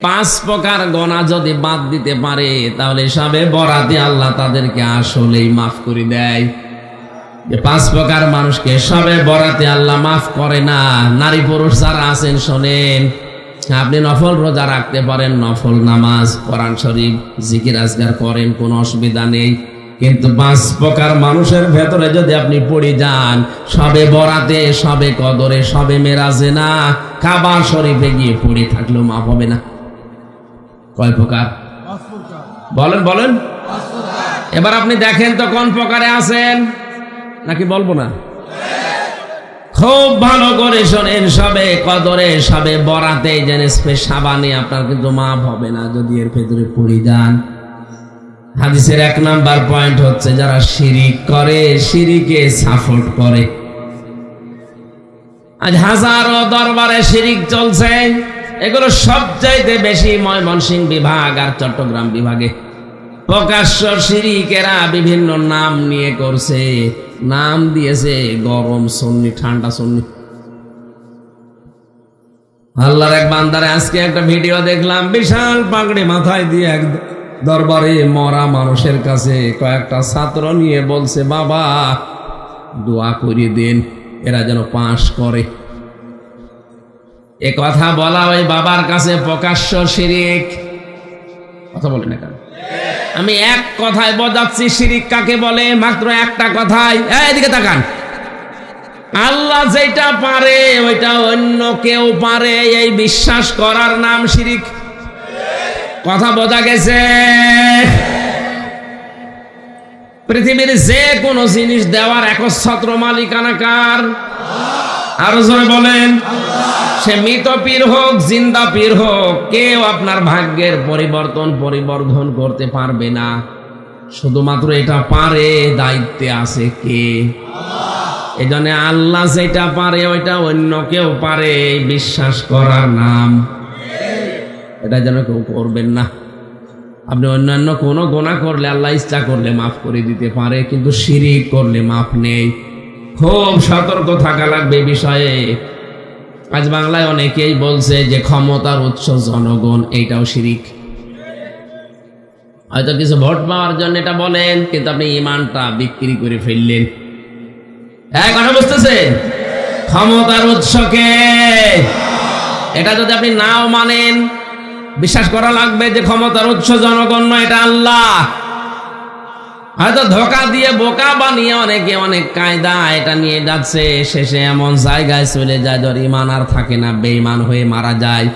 পাঁচ প্রকার গোনা যদি বাদ দিতে পারে তাহলে সবে বরাতে আল্লাহ তাদেরকে আসলেই মাফ করে দেয়। যে পাঁচ প্রকার মানুষকে সবে বরাতে আল্লাহ মাফ করে না। নারী পুরুষ যারা আছেন শোনেন, আপনি নফল রোজা রাখতে পারেন, নফল নামাজ, কোরআন শরীফ, জিকির আজকার করেন, কোনো অসুবিধা নেই। কিন্তু পাঁচ প্রকার মানুষের ভেতরে যদি আপনি পড়ে যান, সবে বরাতে, সবে কদরে, সবে মেরাজে না, কাবা শরীফে গিয়ে পড়ে থাকলেও মাফ হবে না। কয় প্রকার? বলেন বলেন। এবার আপনি দেখেন তো কোন প্রকারে আছেন, নাকি বলবো না? খুব ভালো করে শোনেন, সবে কদরে, সবে বরাতে, জেনে সাবানে আপনার কিন্তু মাফ হবে না যদি এর ভেতরে পড়ে যান। হাদিসের 1 নাম্বার পয়েন্ট হচ্ছে যারা শিরিক করে, শিরিকে সাপোর্ট করে। আজ হাজারো দরবারে শিরিক চলছে। এগুলো সবচাইতে বেশি ময়মনসিংহ বিভাগ আর চট্টগ্রাম বিভাগে। প্রকাশ্য শিরিকেরা বিভিন্ন নাম নিয়ে করছে। নাম দিয়েছে গরম সুন্নি, ঠান্ডা সুন্নি। আল্লাহর এক বান্দারে আজকে একটা ভিডিও দেখলাম, বিশাল পাগড়ি মাথায় দিয়ে এক দরবারে মরা মানুষের কাছে কয়েকটা ছাত্র নিয়ে বলছে, বাবা দোয়া করিয়ে দেন এরা যেন পাস করে। এ কথা বলা ওই বাবার কাছে প্রকাশ্য শিরিক। কথা বলে না কেন? আমি এক কথায় বোঝাচ্ছি শিরিক কাকে বলে, মাত্র একটা কথায়। এদিকে তাকান। আল্লাহ যেটা পারে ওইটা অন্য কেউ পারে, এই বিশ্বাস করার নাম শিরিক। কথা বোঝা গেছে? পৃথিবীর যে কোনো জিনিস দেওয়ার একচ্ছত্র মালিকানা কার? আরো জোরে বলেন। সে মৃত পীর হোক, জিন্দা পীর হোক, কেউ আপনার ভাগ্যের পরিবর্ধন করতে পারবে না। শুধুমাত্র এটা পারে, দায়িত্বে আছে কে? এজন্য আল্লাহ যেটা পারে ওইটা অন্য কেউ পারে, বিশ্বাস করার নাম। এটা যেন কেউ করবেন না। আপনি অন্যান্য কোনো গুনাহ করলে আল্লাহ ইচ্ছা করলে মাফ করে দিতে পারে, কিন্তু শিরিক করলে মাফ নেই। খুব সতর্ক থাকা লাগবে বিষয়ে। আজ বাংলায় অনেকেই বলছে যে ক্ষমতার উৎস জনগণ, এইটাও শিরিক। হয়তো কিছু ভোট পাওয়ার জন্য এটা বলেন, কিন্তু আপনি ইমানটা বিক্রি করে ফেললেন। হ্যাঁ, কথা বুঝতেছেন? ক্ষমতার উৎসকে এটা যদি আপনি নাও মানেন, বিশ্বাস করা লাগবে যে ক্ষমতার উৎস জনগণ নয়, এটা আল্লাহ। হয়তো ধোকা দিয়ে বোকা বানিয়ে অনেকে অনেক কায়দা এটা নিয়ে যাচ্ছে, শেষে এমন জায়গায় চলে যায় যার ঈমান আর থাকে না, বেঈমান হয়ে মারা যায়।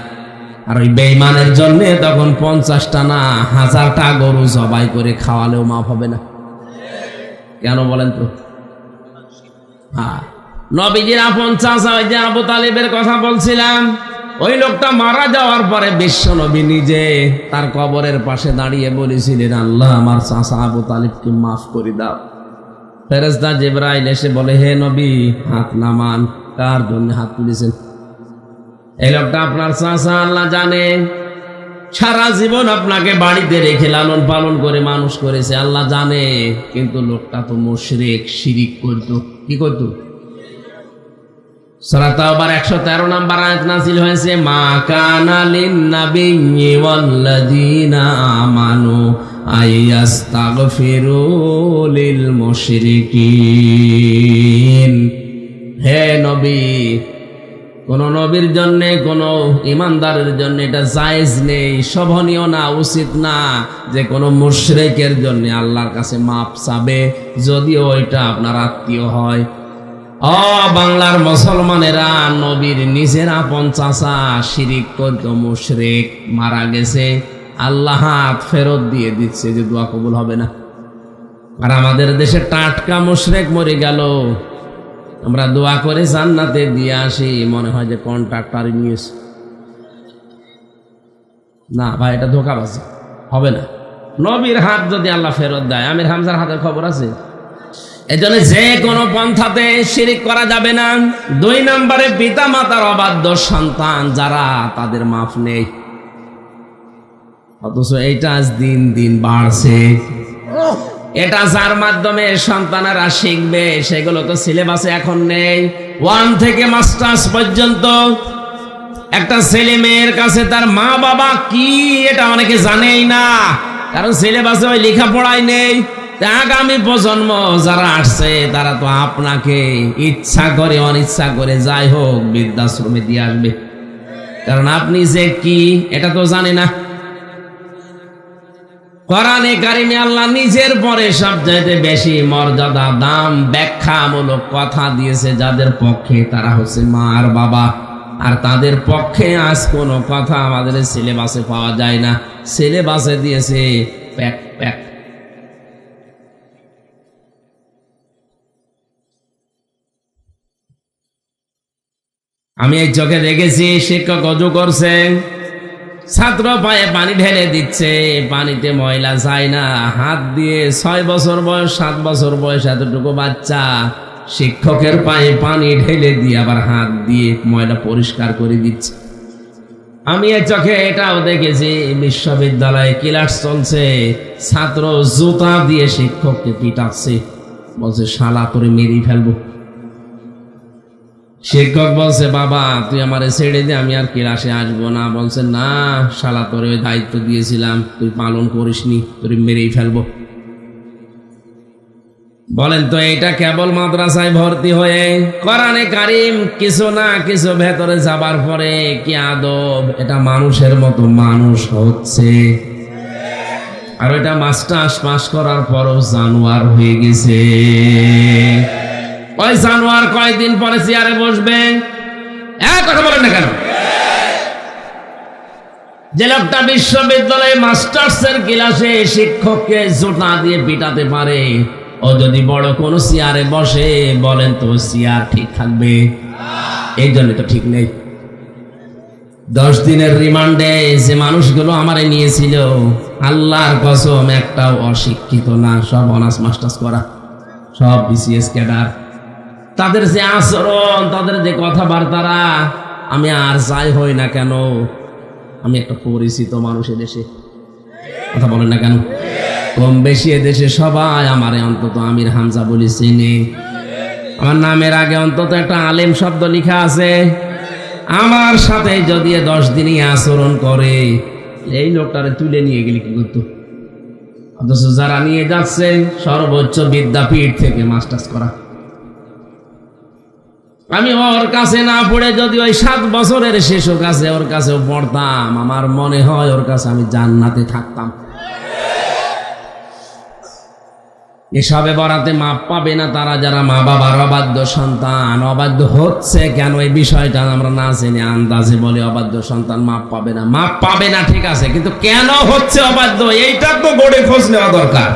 আর ওই বেঈমানের জন্য তখন 50টা না 1000টা গরু জবাই করে খাওয়ালেও মাফ হবে না। কেন বলেন তো? হ্যাঁ, নবীজির আপন চাচা ওই যে আবু তালিবের কথা বলছিলাম, ওই লোকটা মারা যাওয়ার পরে বিশ্ব নবী নিজে তার কবরের পাশে দাঁড়িয়ে বলেছিলেন, আল্লাহ আমার চাচা আবু তালিবকে মাফ করে দাও। ফেরেশতা জিবরাইল এসে বলে, হে নবী হাত নামান। কার জন্য হাত তুলেছেন? এই লোকটা আপনার চাচা, আল্লাহ জানে। সারা জীবন আপনাকে বাড়িতে রেখে লালন পালন করে মানুষ করেছে, আল্লাহ জানে। কিন্তু লোকটা তো মুশরিক, শিরিক করতো। কি করতো? সূরা তাওবার 113 নম্বর আয়াত নাযিল হয়েছে, মা কানা লিন-নাবিয়্যি ওয়াল্লাযীনা আমানু আইয়াস্তাগফিরু লিল মুশরিকিন। হে নবী, কোন নবীর জন্য, কোন ইমানদারের জন্য এটা জায়েজ নেই, শোভনীয় না, উচিত না যে কোন মুশরিকের জন্য আল্লাহর কাছে মাপ চাবে, যদিও ওইটা আপনার আত্মীয় হয়। বাংলার মুসলমানেরা নবীর নিজের আপন চাচা শিরিক করত, মুশরিক, মারা গেছে, আল্লাহ হাত ফেরত দিয়ে দিচ্ছে যে দোয়া কবুল হবে না। আর আমাদের দেশে টাটকা মুশরিক মরে গেল, আমরা দোয়া করে জান্নাতে দিয়ে আসি, মনে হয় যে কন্ট্রাক্টর নিয়েছে। না ভাই, এটা ধোঁকাবাজি, হবে না। নবীর হাত যদি আল্লাহ ফেরত দেয়, আমির হামজার হাতের খবর আছে। এজন্য যে কোনো পন্থাতে শিরিক করা যাবে না। 2 নম্বরে পিতা মাতার অবাধ্য সন্তান যারা, তাদের মাফ নেই। অথচ এইটা আজ দিন দিন বাড়ছে। এটা যার মাধ্যমে সন্তানেরা শিখবে, সেগুলো তো সিলেবাসে এখন নেই। 1 থেকে মাস্টার্স পর্যন্ত একটা ছেলে মেয়ের কাছে তার মা বাবা কি এটা অনেকে জানেই না, কারণ সিলেবাসে ওই লেখাপড়াই নেই। আগামী প্রজন্ম যারা আসছে তারা তো আপনাকে ইচ্ছা করে অনিচ্ছা করে যাই হোক বৃদ্ধাশ্রমে দিয়ে আসবে, কারণ আপনি যে কি এটা তো জানে না। কোরআনে কারিমে আল্লাহ নিজের পরে সবচাইতে বেশি মর্যাদা, দাম, ব্যাখ্যামূলক কথা দিয়েছে যাদের পক্ষে, তারা হচ্ছে মা আর বাবা। আর তাদের পক্ষে আজ কোনো কথা আমাদের সিলেবাসে পাওয়া যায় না। সিলেবাসে দিয়েছে প্যাক প্যাক। আমি এই চোখে দেখেছি শিক্ষক অজু করছে, ছাত্র পায়ে পানি ঢেলে দিচ্ছে, পানিতে ময়লা যায় না, হাত দিয়ে 6 বছর বয়স 7 বছর বয়স এতটুকু বাচ্চা শিক্ষকের পায়ে পানি ঢেলে দিয়ে আবার হাত দিয়ে ময়লা পরিষ্কার করে দিচ্ছে। আমি এই চোখে এটাও দেখেছি বিশ্ববিদ্যালয়ে ক্লাস চলছে, ছাত্র জুতা দিয়ে শিক্ষককে পিটাচ্ছে, বলছে শালা তোরে মেরে ফেলবো। শিক্ষক বলছে বাবা তুই আমারে ছেড়ে দে, আমি আর ক্লাসে আসবো না। বলছে না শালা তোরে দায়িত্ব দিয়েছিলাম, তুই পালন করিসনি, তোরে মেরেই ফেলবো। বলেন তো এটা কেবল মাদ্রাসায় ভর্তি হয়ে কোরআনে কারিম কিছু না কিছু ভেতরে যাবার পরে কি আদব, এটা মানুষের মতো মানুষ হচ্ছে। আর ওইটা মাস্টার্স পাস করার পরও জানোয়ার হয়ে গেছে। ওই জানোয়ার কয়েকদিন পরে চেয়ারে বসবে, কথা বলেন না কেন? যে লোকটা বিশ্ববিদ্যালয়ে মাস্টার্সের ক্লাসে শিক্ষককে জুতা দিয়ে পিটাতে পারে, ও যদি বড় কোন চেয়ারে বসে বলেন তো চেয়ার ঠিক থাকবে? এই জন্য তো ঠিক নেই। 10 দিনের রিমান্ডে যে মানুষগুলো আমারে নিয়েছিল, আল্লাহর কসম একটাও অশিক্ষিত না, সব অনার্স মাস্টার্স করা, সব বিসিএস ক্যাডার। তাদের যে আচরণ, তাদের যে কথাবার্তারা, আমি আর যাই হই না কেন আমি একটা পরিচিত মানুষ এদেশে, কথা বলেন না কেন? কম বেশি এদেশে সবাই আমারে অন্তত আমির হামজা বলে চিনি। আমার নামের আগে অন্তত একটা আলেম শব্দ লেখা আছে। আমার সাথে যদি 10 দিনই আচরণ করে, এই লোকটারে তুলে নিয়ে গেলে কি করতো? অথচ যারা নিয়ে যাচ্ছে সর্বোচ্চ বিদ্যাপীঠ থেকে মাস্টার্স করা। আমি ওর কাছে না পড়ে যদি ওই 7 বছরের শিশু কাছে ওর কাছেও পড়তাম, আমার মনে হয় ওর কাছে আমি জান্নাতে থাকতাম। এসবে বরাতে মাপ পাবে না তারা যারা মা বাবার অবাধ্য সন্তান। অবাধ্য হচ্ছে কেন এই বিষয়টা আমরা না জেনে আন্দাজে বলে অবাধ্য সন্তান মাপ পাবে না। মাপ পাবে না ঠিক আছে, কিন্তু কেন হচ্ছে অবাধ্য এইটা তো গড়ে খোঁজ নেওয়া দরকার।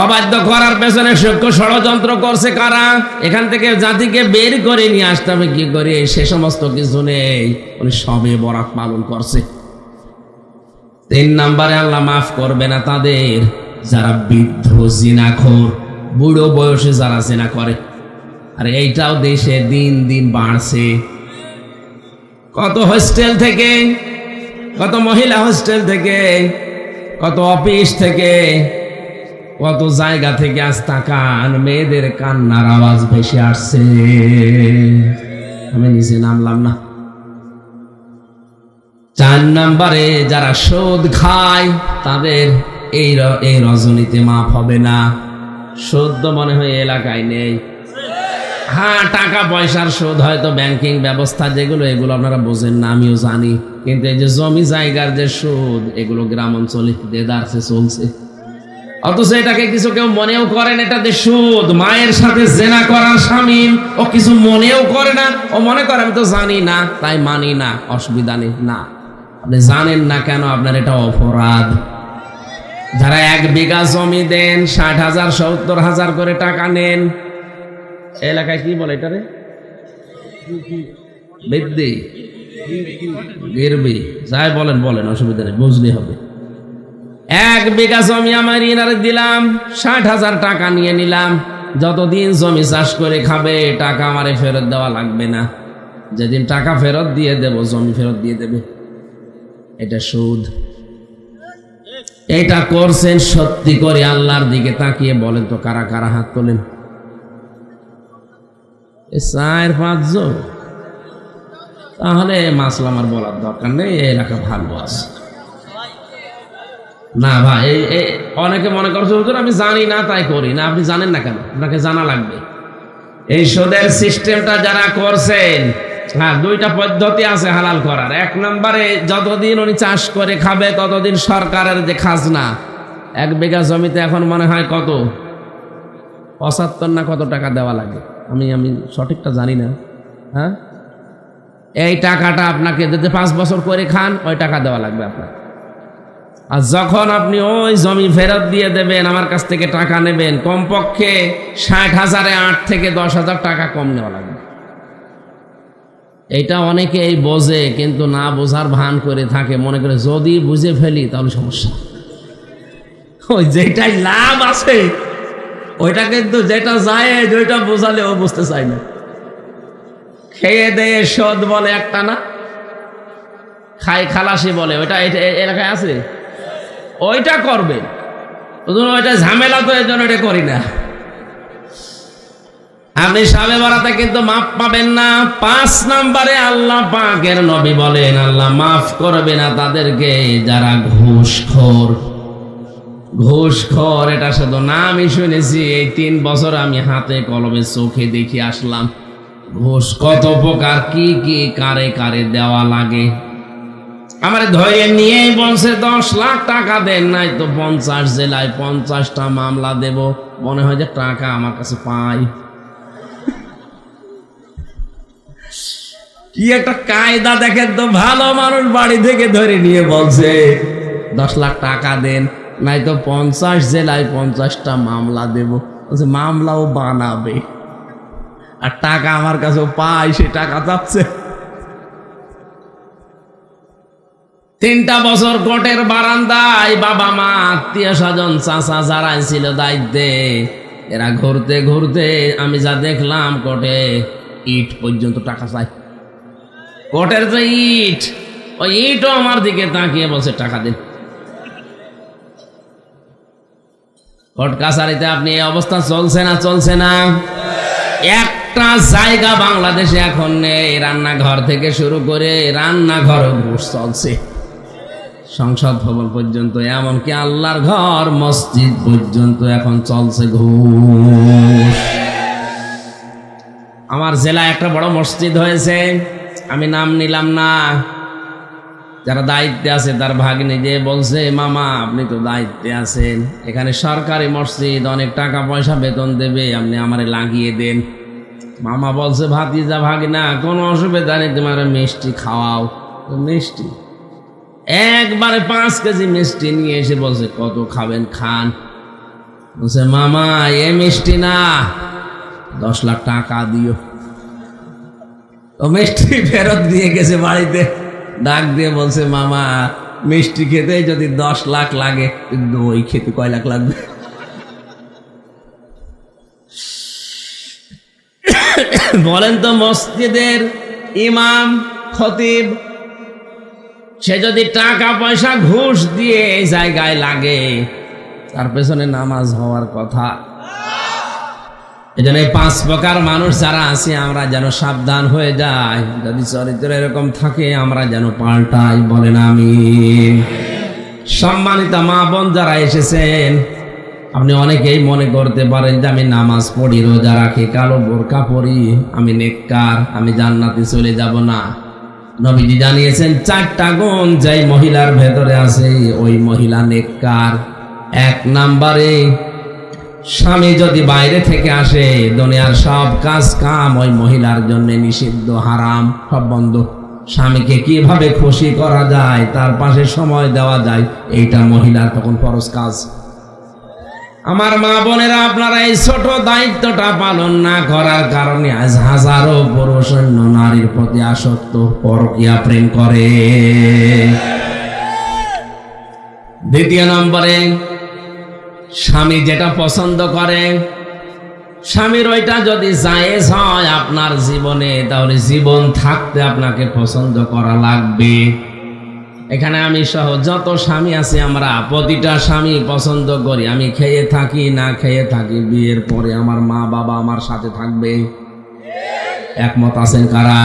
অবাধ্য করার পেছনে সূক্ষ্ম ষড়যন্ত্র করছে কারা? এখান থেকে জাতিকে বের করে নিয়ে আসতে হবে কি করে, সে সমস্ত কিছু নেই। উনি সবে বরাত পালন করছে। 3 নম্বরে আল্লাহ মাফ করবে না তাদের যারা বৃদ্ধ জিনাখোর, বুড়ো বয়সে যারা জিনা করে। আর এইটাও দেশে দিন দিন বাড়ছে। কত হোস্টেল থেকে, কত মহিলা হোস্টেল থেকে, কত অফিস থেকে, কত জায়গা থেকে আজ তাকান মেয়েদের কান্নার আওয়াজ ভেসে আসছে। আমি নিচে নামলাম না। 4 নম্বরে যারা সুদ খায় তাদের এই রজনীতে মাফ হবে না। সুদ মনে হয় এলাকায় নেই। হ্যাঁ, টাকা পয়সার সুদ হয়তো ব্যাংকিং ব্যবস্থা যেগুলো, এগুলো আপনারা বোঝেন না, আমিও জানি। কিন্তু এই যে জমি জায়গার যে সুদ, এগুলো গ্রাম অঞ্চলে দেদারসে চলছে। অথচ এটাকে কিছু কেউ মনেও করেন এটা যে সুদ। মায়ের সাথে জেনা করার শামিল, ও কিছু মনেও করে না। ও মনে করে আমি তো জানি না তাই মানি না, অসুবিধা নেই। না, আপনি জানেন না কেন আপনার এটা অপরাধ। যারা 1 বিঘা জমি দেন 60,000 70,000 করে টাকা নেন, এলাকায় কি বলে এটারে? বৃদ্ধি গিরবি যাই বলেন বলেন, অসুবিধা নেই, বুঝলে হবে। 1 বিঘা জমি আমার ইনারে দিলাম, 60,000 টাকা নিয়ে নিলাম। যতদিন জমি চাষ করে খাবে টাকা আমারে ফেরত দেওয়া লাগবে না। যেদিন টাকা ফেরত দিয়ে দেব জমি ফেরত দিয়ে দেবে। এটা সুদ। এটা করছেন সত্যি করে আল্লাহর দিকে তাকিয়ে বলেন তো কারা কারা হাত তোলেন? 4-5 জন। তাহলে মাসলা আমার বলার দরকার নেই, এই এলাকা ভালো আছে। না ভাই, অনেকে মনে করছে হুজুর আমি জানি না তাই করি না। আপনি জানেন না কেন? আপনাকে জানা লাগবে। এই সুদের সিস্টেমটা যারা করছেন, হ্যাঁ, দুইটা পদ্ধতি আছে হালাল করার। এক নম্বরে যতদিন উনি চাষ করে খাবে ততদিন সরকারের যে খাজনা, 1 বিঘা জমিতে এখন মনে হয় কত 75 না কত টাকা দেওয়া লাগে, আমি সঠিকটা জানি না। হ্যাঁ, এই টাকাটা আপনাকে যদি 5 বছর করে খান ওই টাকা দেওয়া লাগবে আপনার। আর যখন আপনি ওই জমি ফেরত দিয়ে দেবেন, আমার কাছ থেকে টাকা নেবেন, কমপক্ষে 60,000-এ 8 থেকে 10,000 টাকা কম নেওয়া লাগবে। এইটা অনেকে এই বোঝে, কিন্তু না বোঝার ভান করে থাকে, মনে করে যদি বুঝে ফেলি তাহলে সমস্যা। ওই যেটাই লাভ আছে ওইটা, কিন্তু যেটা যায় ওইটা বোঝালে ও বুঝতে চায় না। খেয়ে দেয়ে শোধ বলে একটা না, খাই খালাসি বলে, ওইটা এলাকায় আছে, ওইটা করবে। ওইটা ঝামেলা, তো এই জন্য এটা করি না। আপনি সাবে বারাতে কিন্তু মাফ পাবেন না। 5 নম্বরে আল্লাহ পাকের নবী বলেন আল্লাহ মাফ করবে না তাদেরকে যারা ঘুষখোর। ঘুষখোর এটা শুধু নামই শুনেছি, এই 3 বছর আমি হাতে কলমে চোখে দেখে আসলাম ঘুষ কত প্রকার, কি কি কারে কারে দেওয়া লাগে। আমার ধরে নিয়ে বলছে 10 লাখ টাকা দেন, নাই তো 50 জেলায় 50টা মামলা দেব। মনে হয় যে টাকা আমার কাছে পাই। কি একটা কায়দা দেখেন তো, ভালো মানুষ বাড়ি থেকে ধরে নিয়ে বলছে 10 লাখ টাকা দেন, নাই তো 50 জেলায় 50টা মামলা দেব। বলছে মামলাও বানাবে আর টাকা আমার কাছে পাই, সে টাকা চাচ্ছে। 3টা বছর কোর্টের বারান্দায় বাবা মা আত্মীয় স্বজন চাচা যারা ছিল দায়িত্বে, এরা ঘুরতে ঘুরতে আমি যা দেখলাম কোর্টে ইট পর্যন্ত টাকা চাই। কোর্টের যে ইট, ওই ইটও আমার দিকে তাকিয়ে বলছে টাকা দিন। কোর্ট কাছারিতে আপনি এই অবস্থা চলছে না? চলছে না? একটা জায়গা বাংলাদেশে এখন নেই, রান্নাঘর থেকে শুরু করে রান্নাঘর ঘুষ চলছে, সংসদ ভবন পর্যন্ত, এমনকি আল্লাহর ঘর মসজিদ পর্যন্ত এখন চলছে ঘুষ। আমার জেলায় একটা বড় মসজিদ হয়েছে, আমি নাম নিলাম না, যারা দায়িত্বে আছে তার ভাগ্নে যে বলছে মামা আপনি তো দায়িত্বে আছেন, এখানে সরকারি মসজিদ, অনেক টাকা পয়সা বেতন দেবে, আপনি আমারে লাগিয়ে দেন। মামা বলছে ভাতিজা ভাগনা কোনো অসুবিধা নেই, তোমার মিষ্টি খাওয়াও। মিষ্টি একবারে 5 কেজি মিষ্টি নিয়ে এসে বলছে কত খাবেন খান। বলছে মামা এ মিষ্টি না, 10 লাখ টাকা দিও। ও মিষ্টি ফেরত দিয়ে গেছে বাড়িতে, ডাক দিয়ে বলছে মামা মিষ্টি খেতে যদি 10 লাখ লাগে, দই খেতে কয় লাখ লাগবে? বলেন তো, মসজিদের ইমাম খতিব সে যদি টাকা পয়সা ঘুষ দিয়ে এই জায়গায় লাগে, তার পেছনে নামাজ হওয়ার কথা। এই জন্য এই 5 প্রকার মানুষ যারা আছে আমরা যেন সাবধান হয়ে যাই, যদি চরিত্র এরকম থাকে আমরা যেন পাল্টাই। বলেন আমিন। সম্মানিত মা বোন যারা এসেছেন, আপনি অনেকেই মনে করতে পারেন যে আমি নামাজ পড়ি, রোজা রাখি, কালো বোরকা পরি, আমি নেককার, আমি জান্নাতে চলে যাব না। নবীজি জানিয়েছেন 4টা গুণ যেই মহিলার ভেতরে আছে ওই মহিলা নেককার। 1 নম্বরে স্বামী যদি বাইরে থেকে আসে, দুনিয়ার সব কাজ কাম ওই মহিলার জন্য নিষিদ্ধ, হারাম, সব বন্ধ। স্বামীকে কিভাবে খুশি করা যায়, তার পাশে সময় দেওয়া যায়, এইটা মহিলার তখন ফরজ কাজ। আমার মা বোনেরা, আপনারা এই ছোট দায়িত্বটা পালন না করার কারণে আজ হাজারো পুরুষ অন্য নারীর প্রতি আসক্ত, পরকীয়া প্রেম করে। 2 নম্বরে স্বামী যেটা পছন্দ করে, স্বামীর ওইটা যদি জায়েজ হয় আপনার জীবনে, তাহলে জীবন থাকতে আপনাকে পছন্দ করা লাগবে। এখানে আমি সহ যত স্বামী আছে, আমরা প্রতিটা স্বামী পছন্দ করি। আমি খেয়ে থাকি না খেয়ে থাকি, বিয়ের পরে আমার মা বাবা আমার সাথে থাকবে। একমত আছেন কারা?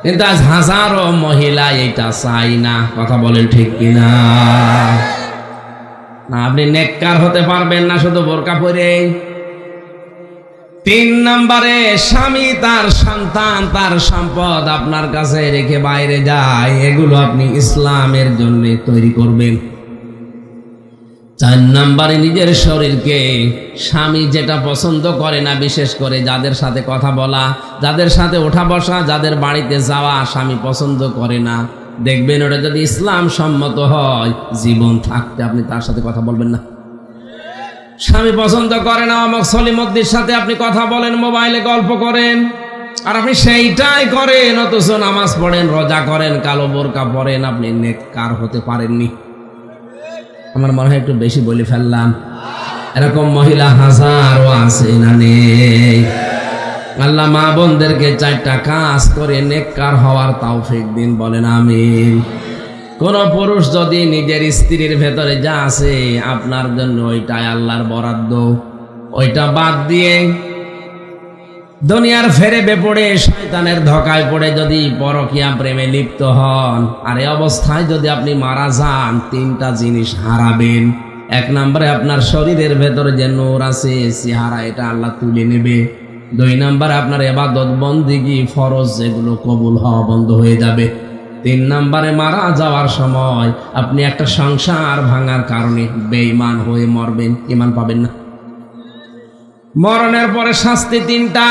কিন্তু আজ হাজারো মহিলা এটা চাই না। কথা বলেন ঠিক কিনা? না, আপনি নেককার হতে পারবেন না শুধু বোরকা পরে। 3 নম্বরে, স্বামী তার সন্তান তার সম্পদ আপনার কাছে রেখে বাইরে যায়, এগুলো আপনি ইসলামের জন্য তৈরি করবেন। 4 নম্বরে, নিজের শরীরকে স্বামী যেটা পছন্দ করে না, বিশেষ করে যাদের সাথে কথা বলা, যাদের সাথে ওঠা বসা, যাদের বাড়িতে যাওয়া স্বামী পছন্দ করে না, দেখবেন ওটা যদি ইসলাম সম্মত হয়, জীবন থাকতে আপনি তার সাথে কথা বলবেন না। স্বামী পছন্দ করে না অমুক সলিমদ্দির সাথে আপনি কথা বলেন, মোবাইলে গল্প করেন, আর আপনি সেইটাই করেন, অথচ নামাজ পড়েন, রোজা করেন, কালো বোরকা পরেন, আপনি নেককার হতে পারেননি। আমার মনে হয় একটু বেশি বলে ফেললাম। এরকম মহিলা হাজারও আছে না নেই? আল্লাহ মা বোনদেরকে 4টা কাজ করে নেককার হওয়ার তৌফিক দিন, বলেন আমিন। কোন পুরুষ যদি নিজের স্ত্রীর ভেতরে যা আছে আপনার জন্য ওইটাই আল্লাহর বরাদ্দ, ওইটা বাদ দিয়ে দুনিয়ার ফেরেবে পড়ে, শয়তানের ধোঁকায় পড়ে যদি পরকীয়া প্রেমে লিপ্ত হন, আর এই অবস্থায় যদি আপনি মারা যান, 3টা জিনিস হারাবেন। 1 নম্বরে, আপনার শরীরের ভেতরে যে নূর আছে চেহারা, এটা আল্লাহ তুলে নেবে। 2 নম্বরে, আপনার ইবাদত বন্দেগী ফরজ যেগুলো কবুল হওয়া বন্ধ হয়ে যাবে। 3 নম্বরে, মারা যাওয়ার সময় আপনি একটা সংসার ভাঙার কারণে বেঈমান হয়ে মরবেন, ঈমান পাবেন না। মরণের পরে শাস্তি 3টা।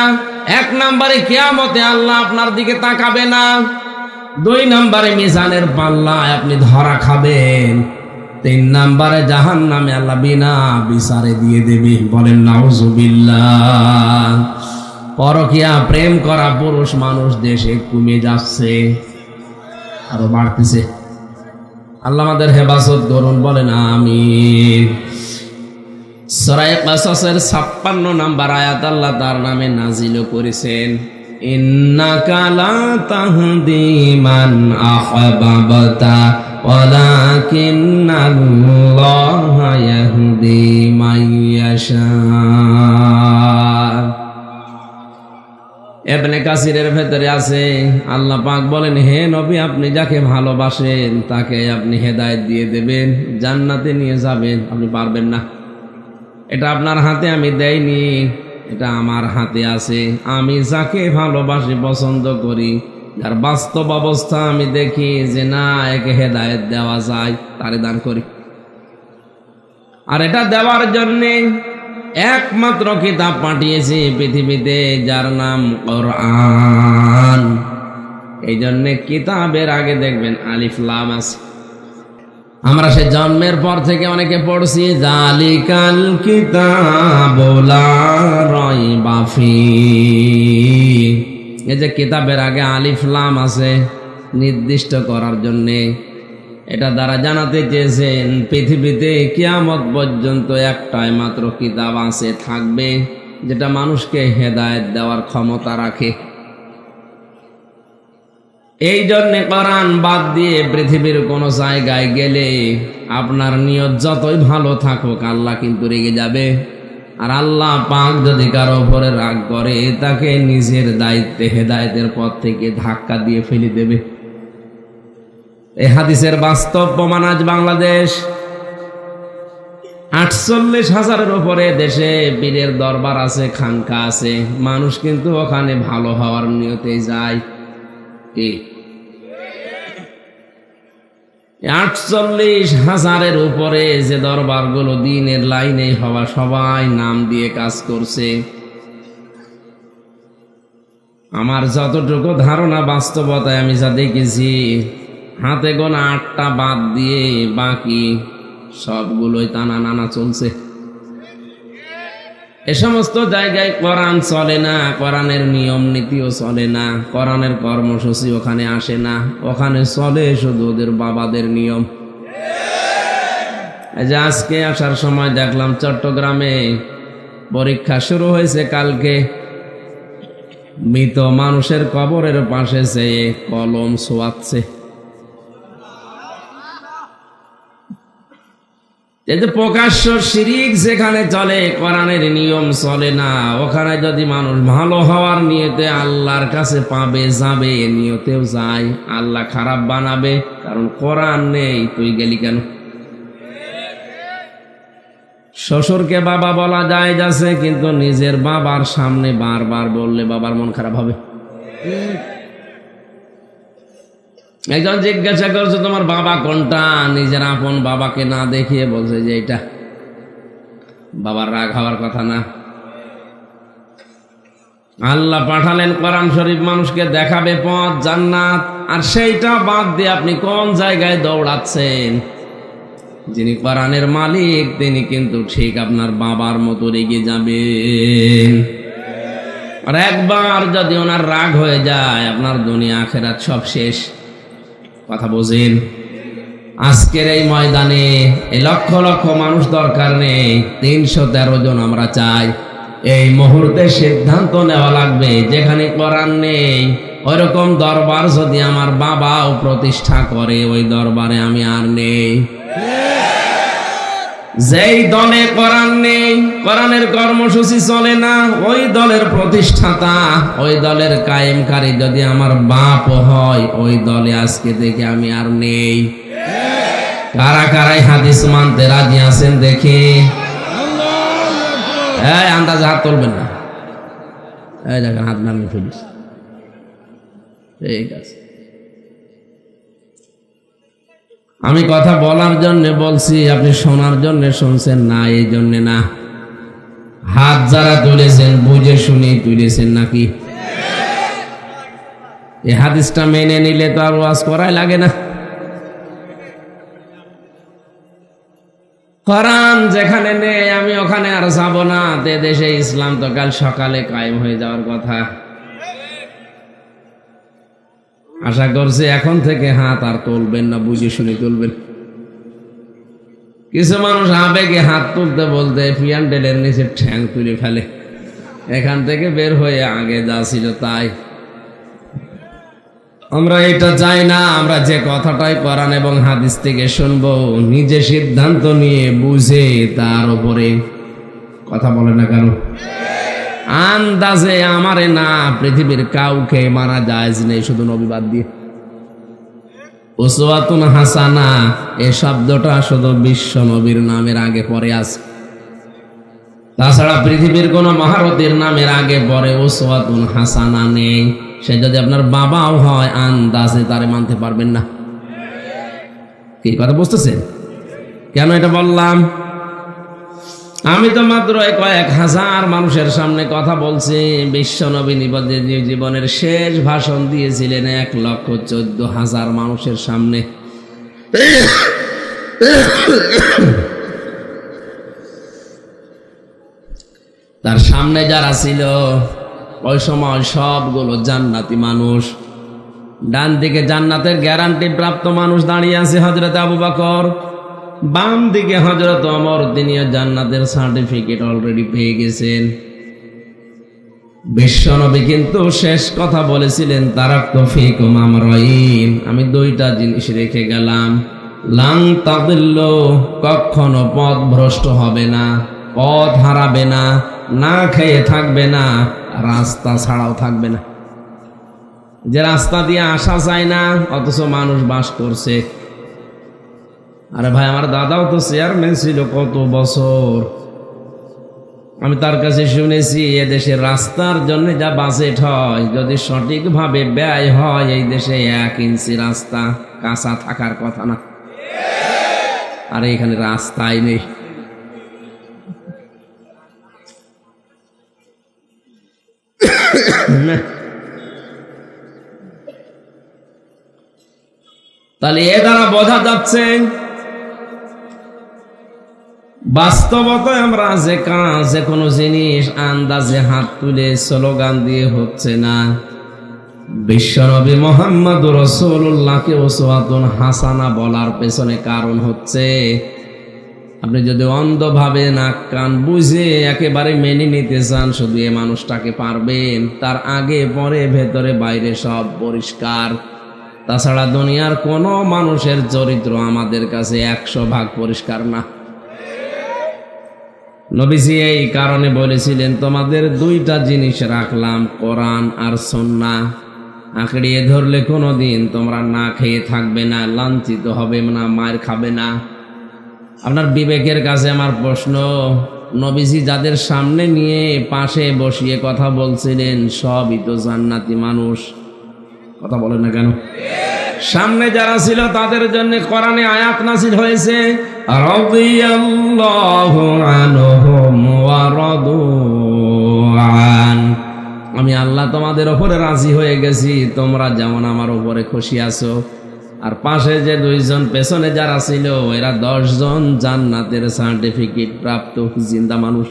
1 নম্বরে, কিয়ামতে আল্লাহ আপনার দিকে তাকাবে না। 2 নম্বরে, মিজানের পাল্লায় আপনি ধরা খাবেন। 3 নম্বরে, জাহান্নামে আল্লাহ বিনা বিচারে দিয়ে দেবে, বলেন নাউজুবিল্লাহ। পরকীয়া প্রেম করা পুরুষ মানুষ দেশে কমে যাচ্ছে, আরো বাড়তেছে। আল্লাহ আমাদের হেফাজত করুন, বলেন আমিন। সূরা কাসাসের 56 নম্বর আয়াত আল্লাহ তার নামে নাজিল করেছেন, ইন্নাকা লা তাহদি মান আহবাবতা ওয়ালাকিন্নাল্লাহা ইয়াহদি মান ইয়াশা। ইবনে কাসিরের ভেতরে আছে, আল্লাহ পাক বলেন, হে নবী, আপনি যাকে ভালোবাসেন তাকে আপনি হেদায়েত দিয়ে দেবেন, জান্নাতে নিয়ে যাবেন। আপনি পারবেন না, এটা আপনার হাতে আমি দেইনি, এটা আমার হাতে আছে। আমি যাকে ভালোবাসি, পছন্দ করি, যার বাস্তব অবস্থা আমি দেখি যে না একে হেদায়েত দেওয়া যায়, তারে দান করি। আর এটা দেওয়ার জন্যে একমাত্র কিতাব পাঠিয়েছি পৃথিবীতে, যার নাম কোরআন। এই জন্যে কিতাবের আগে দেখবেন আলিফ লাম আছে। আমরা সে জন্মের পর থেকে অনেকে পড়ছি, জালিকাল কিতাবু লা রাইবা ফীহ। এই যে কিতাবের আগে আলিফ লাম আছে নির্দিষ্ট করার জন্যে, এটা দ্বারা জানাতে চেয়েছেন পৃথিবীতে কিয়ামত পর্যন্ত একটাই মাত্র কিতাব আছে, থাকবে, যেটা মানুষকে হেদায়েত দেওয়ার ক্ষমতা রাখে। এই জন্যে কোরআন বাদ দিয়ে পৃথিবীর কোন জায়গায় গেলে আপনার নিয়ত যতই ভালো থাকুক, আল্লাহ কিন্তু রেগে যাবে। আর আল্লাহ পাক যদি কারো উপরে রাগ করে, তাকে নিজের দায়িত্বে হেদায়েতের পথ থেকে ধাক্কা দিয়ে ফেলে দেবে। এই হাদিসের বাস্তব প্রমাণ আজ বাংলাদেশ। 48,000-এর উপরে দেশে পীরের দরবার আছে, খানকা আছে, মানুষ কিন্তু ওখানে ভালো হওয়ার নিয়তে যায়। কি 48,000-এর উপরে যে দরবারগুলো দিনের লাইনে হওয়া, সবাই নাম দিয়ে কাজ করছে। আমার যতটুকু ধারণা, বাস্তবতায় আমি যা দেখেছি, হাতে গোনা 8টা বাদ দিয়ে বাকি সবগুলোই টানা নানা চলছে। এ সমস্ত জায়গায় কোরআন চলে না, কোরআনের নিয়ম নীতিও চলে না, কোরআনের কর্মসূচি ওখানে আসে না, ওখানে চলে শুধু ওদের বাবাদের নিয়ম। এই যে আজকে আসার সময় দেখলাম চট্টগ্রামে পরীক্ষা শুরু হয়েছে কালকে, মৃত মানুষের কবরের পাশে যেয়ে কলম ছোঁয়াচ্ছে। এই যে প্রকাশ্য শিরিক যেখানে চলে, কোরআনের নিয়ম চলে না, ওখানে যদি মানুষ ভালো হওয়ার নিয়তে আল্লাহর কাছে পাবে, যাবে, নিয়তেও যায়, আল্লাহ খারাপ বানাবে, কারণ কোরআন নেই। তুই গেলি কেন? শ্বশুরকে বাবা বলা যায় যাচ্ছে, কিন্তু নিজের বাবার সামনে বারবার বললে বাবার মন খারাপ হবে। একজন জিজ্ঞাসা করছে তোমার বাবা কোনটা, নিজের আপন বাবাকে না দেখিয়ে বলছে যে এটা। বাবার রাগ হওয়ার কথা না। আল্লাহ পাঠালেন কোরআন শরীফ মানুষকে দেখাবে পথ জান্নাত, আর সেইটা বাদ দিয়ে আপনি কোন জায়গায় দৌড়াচ্ছেন? যিনি কোরআনের মালিক তিনি কিন্তু ঠিক আপনার বাবার মতো রেগে যাবেন। আর একবার যদি ওনার রাগ হয়ে যায়, আপনার দুনিয়া আখিরাত সব শেষ। কথা বোঝেন? আজকের এই ময়দানে এই লক্ষ লক্ষ মানুষ দরকার নেই, 313 জন আমরা চাই। এই মুহূর্তে সিদ্ধান্ত নেওয়া লাগবে, যেখানে কোরআন নেই ওইরকম দরবার যদি আমার বাবাও প্রতিষ্ঠা করে, ওই দরবারে আমি আর নেই। যেই দলে কোরআন নেই, কোরআনের কর্মসূচি চলে না, ওই দলের প্রতিষ্ঠাতা, ওই দলের কায়েমকারী যদি আমার বাপ হয়, ওই দলে আজকে থেকে আমি আর নেই। কারা কারাই হাদিস মানতে রাজি আছেন দেখি? এই আন্দাজে হাত তুলবেন না। এই দেখেন হাত নামিয়ে ফেলিস। ঠিক আছে, আমি কথা বলার জন্য বলছি, আপনি শোনার জন্য শুনছেন না, এই জন্য না। হাত যারা তুলেছেন বুঝে শুনে তুলেছেন নাকি? এই হাদিসটা মেনে নিলে তো আর ওয়াজ করাই লাগে না। কোরআন যেখানে নেই আমি ওখানে আর যাব না। দেশে ইসলাম তো কাল সকালে কায়েম হয়ে যাওয়ার কথা। আশা করছি এখন থেকে হাত আর তুলবেন না, বুঝে শুনে তুলবেন। কিছু মানুষ আবেগে হাত তুলতে বলতে পিয়ান্ডেলের নিচে ঠ্যাং তুলে ফেলে। এখান থেকে বের হয়ে আগে যা ছিল তাই। আমরা এটা চাই না। আমরা যে কথাটাই কোরআন এবং হাদিস থেকে শুনবো, নিজে সিদ্ধান্ত নিয়ে বুঝে তার উপরে কথা বলে না কেন? আন্দাজে আমারে না, পৃথিবীর কাউকে মারা জায়েজ নেই, শুধু নবী বাদ দিয়ে। উসওয়াতুন হাসানা এই শব্দটা শুধু বিশ্ব নবীর নামের আগে পরে আছে। তাছাড়া পৃথিবীর কোন মহারথীর নামের আগে পরে উসওয়াতুন হাসানা নেই। সে যদি আপনার বাবাও হয়, আন্দাজে তারে মানতে পারবেন না। কি কথা বুঝতেছেন? কেন এটা বললাম? আমি তো মাত্র কয়েক হাজার মানুষের সামনে কথা বলছি। বিশ্ব নবী জীবনের শেষ ভাষণ দিয়েছিলেন 1,14,000 মানুষের সামনে। তার সামনে যারা ছিল ওই সময় সবগুলো জান্নাতি মানুষ। ডান দিকে জান্নাতের গ্যারান্টি প্রাপ্ত মানুষ দাঁড়িয়ে আছে হযরত আবু বকর, বাম দিকে হযরত ওমর, তিনিও জান্নাতের সার্টিফিকেট অলরেডি পেয়ে গেছেন। বিশ্বনবী কিন্তু শেষ কথা বলেছিলেন, তারাকতু ফীকুম আমরাইন, আমি দুইটা জিনিস রেখে গেলাম। লাং তাদিল্লু, কখনো পথ ভ্রষ্ট হবে না, পথ হারাবে না, না খেয়ে থাকবে না, রাস্তা ছাড়াও থাকবে না। যে রাস্তা দিয়ে আসা যায় না অথচ মানুষ বাস করছে। আরে ভাই, আমার দাদাও তো চেয়ারম্যান ছিল কত বছর। আমি তার কাছে শুনেছি এদেশের রাস্তার জন্য যা বাজেট হয়, যদি সঠিকভাবে ব্যয় হয়, এই দেশে 1 ইঞ্চি রাস্তা কাঁচা থাকার কথা না। আর এখানে রাস্তাই নেই। তাহলে এ দ্বারা বোঝা যাচ্ছে বাস্তবতায় আমরা যে কাজ, যে কোনো জিনিস আন্দাজে হাত তুলে স্লোগান দিয়ে হচ্ছে না। বিশ্বনবী মুহাম্মদুর রাসূলুল্লাহকে উসওয়াতুন হাসানা বলার পেছনে কারণ হচ্ছে, আপনি যদি অন্ধভাবে নাক কান বুঝে একেবারে মেনে নিতে চান, শুধু এ মানুষটাকে পারবেন, তার আগে পরে ভেতরে বাইরে সব পরিষ্কার। তাছাড়া দুনিয়ার কোনো মানুষের চরিত্র আমাদের কাছে 100 ভাগ পরিষ্কার না। নবীজি এই কারণে বলেছিলেন, তোমাদের দুইটা জিনিস রাখলাম, কোরআন আর সুন্নাহ। আঁকড়িয়ে ধরলে কোনোদিন তোমরা না খেয়ে থাকবে না, লাঞ্ছিত হবে না, মার খাবে না। আপনার বিবেকের কাছে আমার প্রশ্ন, নবীজি যাদের সামনে নিয়ে পাশে বসিয়ে কথা বলছিলেন সবই তো জান্নাতি মানুষ, কথা বলেন না কেন? সামনে যারা ছিল তাদের জন্য কোরআনে আয়াত নাযিল হয়েছে, রাদিয়াল্লাহু আনহুম ওয়া রাদু আন। আমি আল্লাহ তোমাদের উপরে রাজি হয়ে গেছি, তোমরা যেমন আমার উপরে খুশি আছো। আর পাশে যে দুইজন পেছনে যারা ছিল এরা 10 জন জান্নাতের সার্টিফিকেট প্রাপ্ত জিন্দা মানুষ।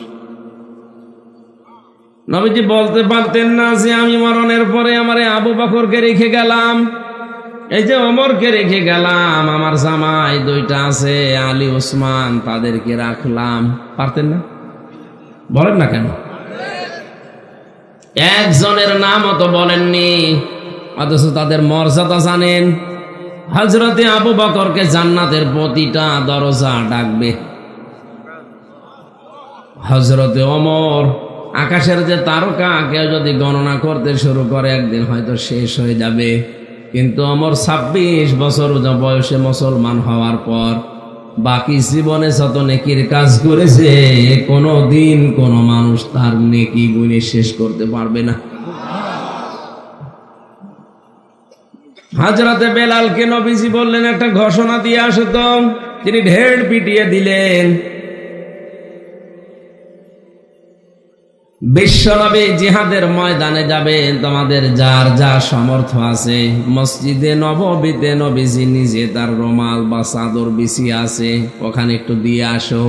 নবীজি বলতে পারতেন না যে আমি মরণের পরে আমারে আবু বকরকে রেখে গেলাম, এই যে ওমরকে রেখে গেলাম, আমার জামাই দুইটা আছে আলী ওসমান, তাদেরকে রাখলাম। পারতেন না? বলেন না কেন? একজনের নামও তো বলেননি, অথচ তাদের মর্যাদা জানেন। হযরতে আবু বকরকে জান্নাতের প্রতিটা দরজা ডাকবে। হযরতে ওমর, আকাশের যে তারকা কেউ যদি গণনা করতে শুরু করে একদিন হয়তো শেষ হয়ে যাবে, কিন্তু ওমর 26 বছর বয়সে মুসলমান হওয়ার পর বাকি জীবনে যত নেকির কাজ করেছে কোনো দিন কোনো মানুষ তার নেকি গুণে শেষ করতে পারবে না। হযরতে বেলালকে নবীজি বললেন একটা ঘোষণা দিয়ে আসো তো, তিনি ঢের পিটিয়ে দিলেন। বিশ্বনবী জিহাদের ময়দানে যাবেন, তোমাদের যার যা সামর্থ্য আছে মসজিদে নববীতে নবীজি নিজে তার রুমাল বা চাদর বিছিয়ে আছে, ওখানে একটু দিয়ে আসো।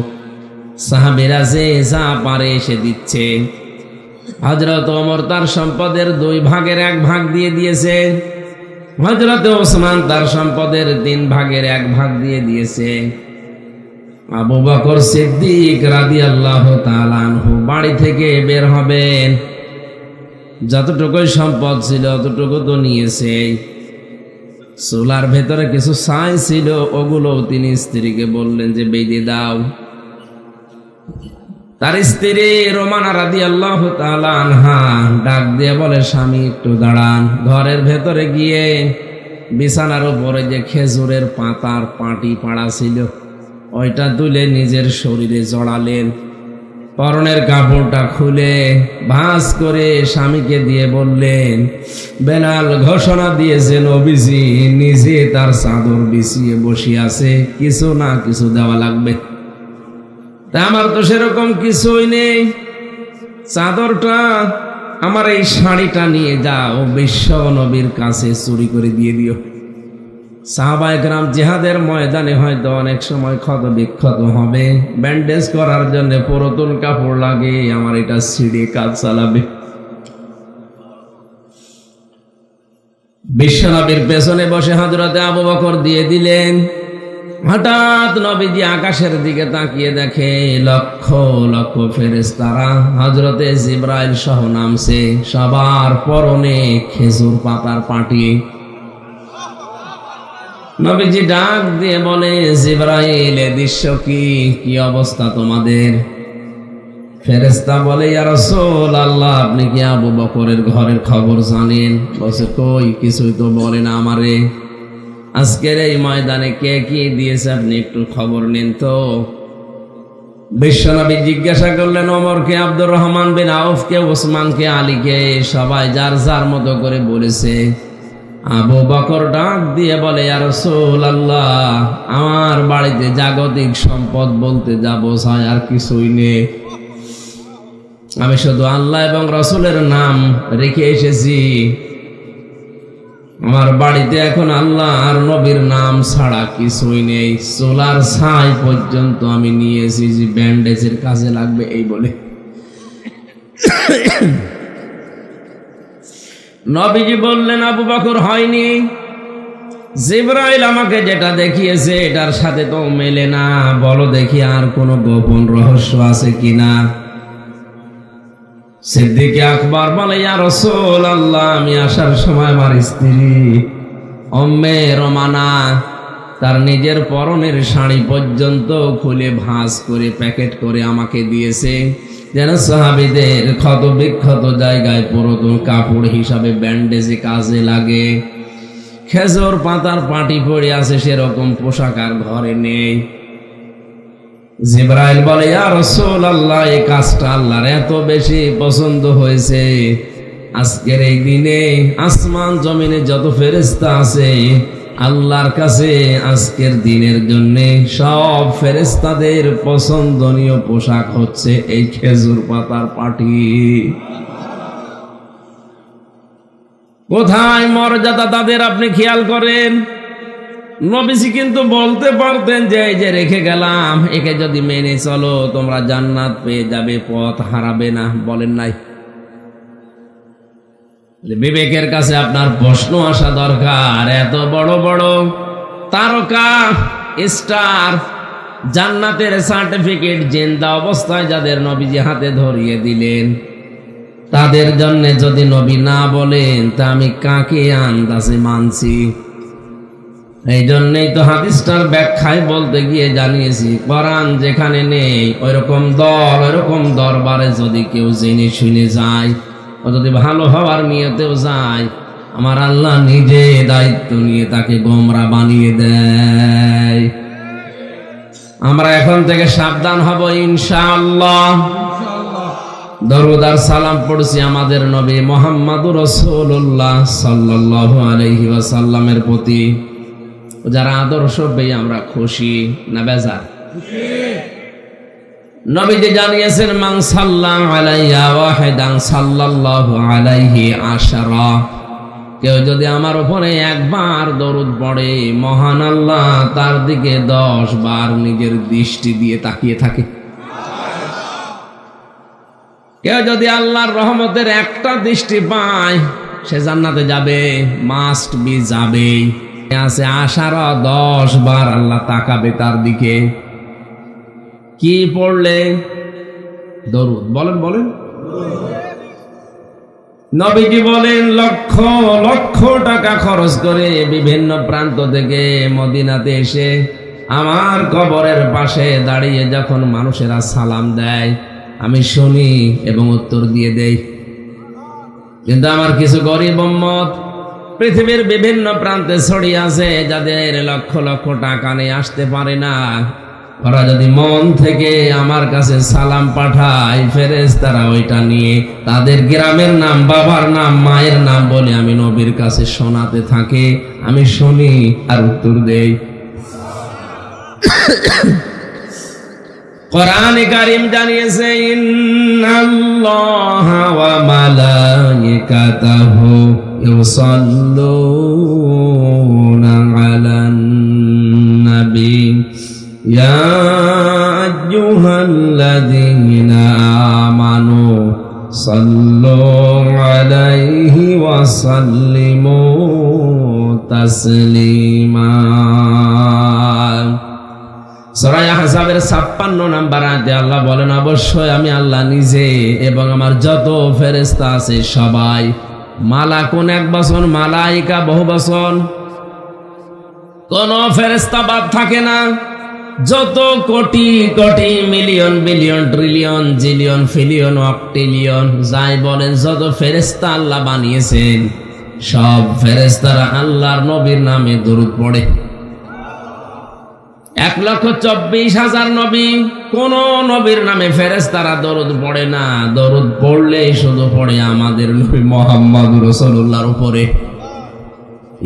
সাহাবীরা যে যা পারে এসে দিচ্ছে। হযরত ওমর তার সম্পদের 2 ভাগের 1 ভাগ দিয়ে দিয়েছে, হযরত ওসমান তার সম্পদের 3 ভাগের 1 ভাগ দিয়ে দিয়েছে। আবু বকর সিদ্দিক রাদিয়াল্লাহু তাআলা আনহু বাড়ি থেকে বের হবেন, যতটুকু সম্পদ ছিল ততটুকু তো নিয়েছে। চুলার ভেতরে কিছু ছাই ছিল, ওগুলো তিনি স্ত্রীকে বললেন যে বেঁধে দাও। তার স্ত্রী রোমানা রাদিয়াল্লাহু তাআলা আনহা ডাক দিয়ে বলে, স্বামী একটু দাঁড়ান। ঘরের ভেতরে গিয়ে বিছানার উপরে যে খেজুরের পাতার পাটি পাড়া ছিল ওইটা তুলে নিজের শরীরে জড়ালেন, পরনের কাপড়টা খুলে ভাঁজ করে স্বামীকে দিয়ে বললেন, বেলাল ঘোষণা দিয়েছে নবীজি নিজে তার চাদর বিছিয়ে বসে আছে, কিছু না কিছু দেওয়া লাগবে। তা আমার তো সেরকম কিছুই নেই, চাদরটা আমার এই শাড়িটা নিয়ে যাও, বিশ্ব নবীর কাছে চুরি করে দিয়ে দিও। সাহাবায়ে কেরাম জিহাদের ময়দানে হয়তো অনেক সময় ক্ষত বিক্ষত হবে, ব্যান্ডেজ করার জন্য পুরাতন কাপড় লাগে, আমার এটা ছিঁড়ে কাজ চালাবে। বিশ্বনবীর পেছনে বসে হযরতে আবু বকর দিয়ে দিলেন। হঠাৎ নবীজি আকাশের দিকে তাকিয়ে দেখে লক্ষ লক্ষ ফেরেশতারা হযরতে জিবরাইল সহ নামছে, সবার পরনে খেজুর পাতার পাটি। নবীজি ডাক দিয়ে বলে, জিবরাইল এ দৃশ্য কি অবস্থা তোমাদের? ফেরেশতা বলে, ইয়া রাসূলুল্লাহ আপনি কি আবু বকরের ঘরের খবর জানেন? বলে, কই কিছুই তো বলে না আমারে। আজকের এই ময়দানে কে কি দিয়েছে আপনি একটু খবর নিন তো। বিশ্বনবী জিজ্ঞাসা করলেন, ওমরকে, আব্দুর রহমান বিন আউফকে, ওসমানকে, আলীকে, সবাই যার যার মতো করে বলেছে। আবু বকর ডাক দিয়ে বলে, ইয়া রাসূলুল্লাহ আমার বাড়িতে জাগতিক সম্পদ বলতে যা বোঝায় আর কিছুই নেই, আমি শুধু আল্লাহ এবং রাসূলের নাম রেখে এসেছি। আমার বাড়িতে এখন আল্লাহ আর নবীর নাম ছাড়া কিছুই নেই, চুলার ছাই পর্যন্ত আমি নিয়েছি যে ব্যান্ডেজের কাজে লাগবে এই বলে। নবীজি বললেন, আবু বকর হয়নি, জিবরাইল আমাকে যেটা দেখিয়েছে এটার সাথে তো মেলে না, বলো দেখি আর কোনো গোপন রহস্য আছে কিনা। সিদ্দিক আকবর বলে, ইয়া রাসূলুল্লাহ আমি আসার সময় আমার স্ত্রী উম্মে রোমানা তার নিজের পরনের শাড়ি পর্যন্ত খুলে ভাঁজ করে প্যাকেট করে আমাকে দিয়েছে, যেন সাহাবীদের ক্ষত বিক্ষত জায়গায় পুরাতন কাপড় হিসাবে ব্যান্ডেজে কাজে লাগে। খেজুর পাতার পাটি পড়ে আছে, সেরকম পোশাক আর ঘরে নেই। জিবরাইল বলে, ইয়া রাসূলুল্লাহ, এই কাজটা আল্লাহর এত বেশি পছন্দ হয়েছে, আজকের এই দিনে আসমান জমিনে যত ফেরেশতা আছে আল্লাহর কাছে আজকের দিনের জন্য সব ফেরেশতাদের পছন্দনীয় পোশাক হচ্ছে এই খেজুর পাতার পাটি। কোথায় মর্যাদা তাদের আপনি খেয়াল করেন। নবীজি কিন্তু বলতে পারতেন যে এই যে রেখে গেলাম, একে যদি মেনে চলো তোমরা জান্নাত পেয়ে যাবে, পথ হারাবে না, বলেন নাই? বিবেকের কাছে আপনার প্রশ্ন আসা দরকার। এত বড় বড় তারকা স্টার জান্নাতের সার্টিফিকেট জিন্দা অবস্থায় যাদের নবীজি হাতে ধরিয়ে দিলেন, তাদের জন্য যদি নবী না বলেন তা আমি কাকে আন্দাজে মানছি? এই জন্যই তো হাদিসটার ব্যাখ্যায় বলতে গিয়ে জানিয়েছি, কোরআন যেখানে নেই ওইরকম দল, ওইরকম দরবারে যদি কেউ জেনে শুনে যায়, ও যদি ভালো হওয়ার নিয়তেও যায়, আমার আল্লাহ নিজে দায়িত্ব নিয়ে তাকে গোমরা বানিয়ে দেয়। আমরা এখন থেকে সাবধান হব ইনশাআল্লাহ। দরুদ আর সালাম পড়ছি আমাদের নবী মুহাম্মদুর রাসূলুল্লাহ সাল্লাল্লাহু আলাইহি ওয়াসাল্লামের প্রতি। যারা আদর্শ পেয়ে আমরা খুশি না বেজার? নবীজি জানিয়েছেন, মান সাল্লাল্লাহু আলাইহি ওয়াহিদান সাল্লাল্লাহু আলাইহি আশারা। কেউ যদি আমার উপরে একবার দরুদ পড়ে, মহান আল্লাহ তার দিকে 10 বার নিজের দৃষ্টি দিয়ে তাকিয়ে থাকে। কেউ যদি আল্লাহর রহমতের একটা দৃষ্টি পায়, সে জান্নাতে যাবে, মাস্ট বি যাবেই। আছে আশারা 10 বার আল্লাহ তাকাবে তার দিকে। কি পড়লে? দরুদ। বলেন বলেন। নবীজি বলেন, লক্ষ লক্ষ টাকা খরচ করে বিভিন্ন প্রান্ত থেকে মদিনাতে এসে আমার কবরের পাশে দাঁড়িয়ে যখন মানুষেরা সালাম দেয়, আমি শুনি এবং উত্তর দিয়ে দেই। কিন্তু আমার কিছু গরিব উম্মত পৃথিবীর বিভিন্ন প্রান্তে ছড়িয়ে আছে, যাদের লক্ষ লক্ষ টাকা নিয়ে আসতে পারে না। ওরা যদি মন থেকে আমার কাছে সালাম পাঠায়, ফেরেশতারা ওইটা নিয়ে তাদের গ্রামের নাম, বাবার নাম, মায়ের নাম বলে আমি নবীর কাছে শোনাতে থাকে। আমি শুনি আর উত্তর দেই। কোরআনে কারীম জানিয়েছে, ইন্নাল্লাহা ওয়া মালাইকাতাহু ইউসাল্লুনা আলান নবী ইয়া আইয়ুহাল্লাযীনা আমানু সাল্লু আলাইহি ওয়া সাল্লিমু তাসলিমা। সূরা আহজাবের 56 নম্বর আয়াতে আল্লাহ বলেন, অবশ্যই আমি আল্লাহ নিজে এবং আমার যত ফেরেশতা আছে সবাই। মালাকুন এক বচন, মালাইকা বহু বচন। কোন ফেরেশতা বাদ থাকে না। যত crore crore million billion trillion zillion pillion অক্টিলিয়ন যাই বলেন, যত ফেরেশতা আল্লাহ বানিয়েছেন, সব ফেরেশতারা আল্লাহর নবীর নামে দরুদ পড়ে। 1,24,000 নবী, কোন নবীর নামে ফেরেশতারা দরুদ পড়ে না। দরুদ পড়লেই শুধু পড়ে আমাদের নবী মুহাম্মদুর রাসূলুল্লাহর উপরে।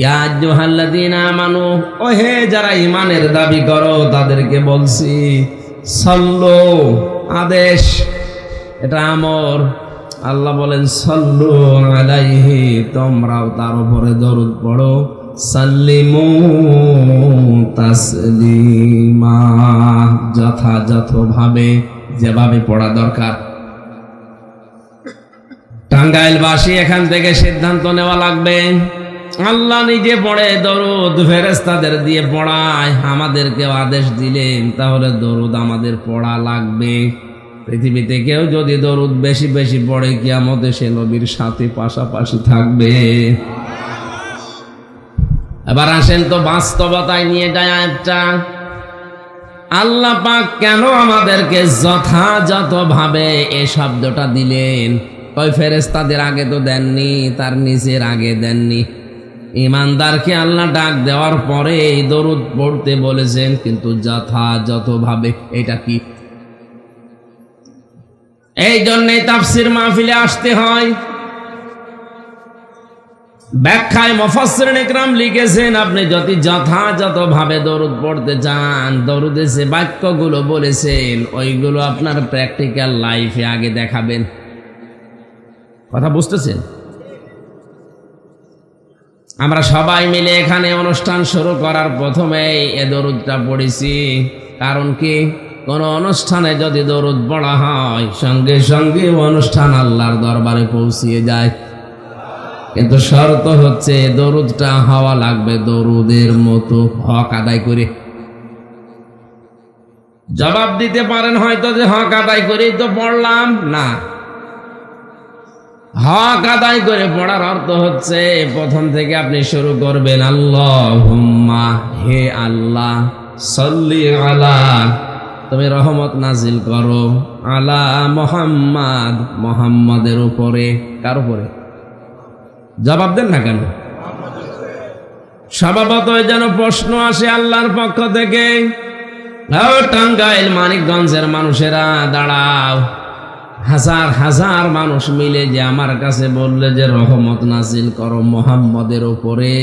ইয়া আইয়ুহাল্লাযীনা আমানু, ও হে যারা ঈমানের দাবি করো তাদেরকে বলছি, সাল্লু আদেশ, এটা আমর। আল্লাহ বলেন সাল্লু আলাইহি, তোমরাও তার উপরে দরুদ পড়ো। সাল্লিমু তাসলিমা, যথাযথভাবে যেভাবে পড়া দরকার। টাঙ্গাইলবাসী এখান থেকে সিদ্ধান্ত নেওয়া লাগবে, আল্লাহ নিজে পড়ে দরুদ, ফেরেশতাদের দিয়ে পড়ায়, আমাদেরকেও আদেশ দিলেন, তাহলে দরুদ আমাদের পড়া লাগবে। পৃথিবীতে কেউ যদি দরুদ বেশি বেশি পড়ে, কিয়ামতে সে নবীর সাথে পাশাপাশি থাকবে। এবার আসেন তো বাস্তবতায় নিয়ে যায় আয়াতটা। আল্লাহ পাক কেন আমাদেরকে যথাযথভাবে এই শব্দটা দিলেন? কয় ফেরেশতাদের আগে তো দেননি, তার নিজের আগে দেননি। ইমানদারকে আল্লাহ ডাক দেওয়ার পরে এই দরুদ পড়তে বলেছেন, কিন্তু যথাযথভাবে। এটা কি? এই জন্যই তাফসীর মাহফিলে আসতে হয়। ব্যাখ্যায় মুফাসসিরিন ইকরাম লিখেছেন, আপনি যদি যথাযথভাবে দরুদ পড়তে চান, দরুদে যে বাক্যগুলো বলেছেন ওইগুলো আপনার প্র্যাকটিক্যাল লাইফে আগে দেখাবেন। কথা বুঝতেছেন? আমরা সবাই মিলে এখানে অনুষ্ঠান শুরু করার প্রথমেই এ দরুদটা পড়েছি। কারণ কি? কোন অনুষ্ঠানে যদি দরুদ পড়া হয়, সঙ্গে সঙ্গে অনুষ্ঠান আল্লাহর দরবারে পৌঁছিয়ে যায়। কিন্তু শর্ত হচ্ছে দরুদটা হওয়া লাগবে দরুদের মতো, হক আদায় করে। জবাব দিতে পারেন হয়তো যে হক আদায় করেই তো পড়লাম। না, হক আদায় করে পড়ার অর্থ হচ্ছে প্রথম থেকে আপনি শুরু করবেন, আল্লাহুম্মা, হে আল্লাহ, সাল্লি আলা, তুমি রহমত নাজিল করো, আলা মুহাম্মাদ, মুহাম্মাদের উপরে। কার উপরে? জবাব দেন না কেন? স্বভাবতই যেন প্রশ্ন আসে আল্লাহর পক্ষ থেকে। টাঙ্গাইল মানিকগঞ্জের মানুষেরা দাঁড়াও, হাজার হাজার মানুষ মিলে যে আমার কাছে বললে যে রহমত নাজিল করো মুহাম্মদের উপরে।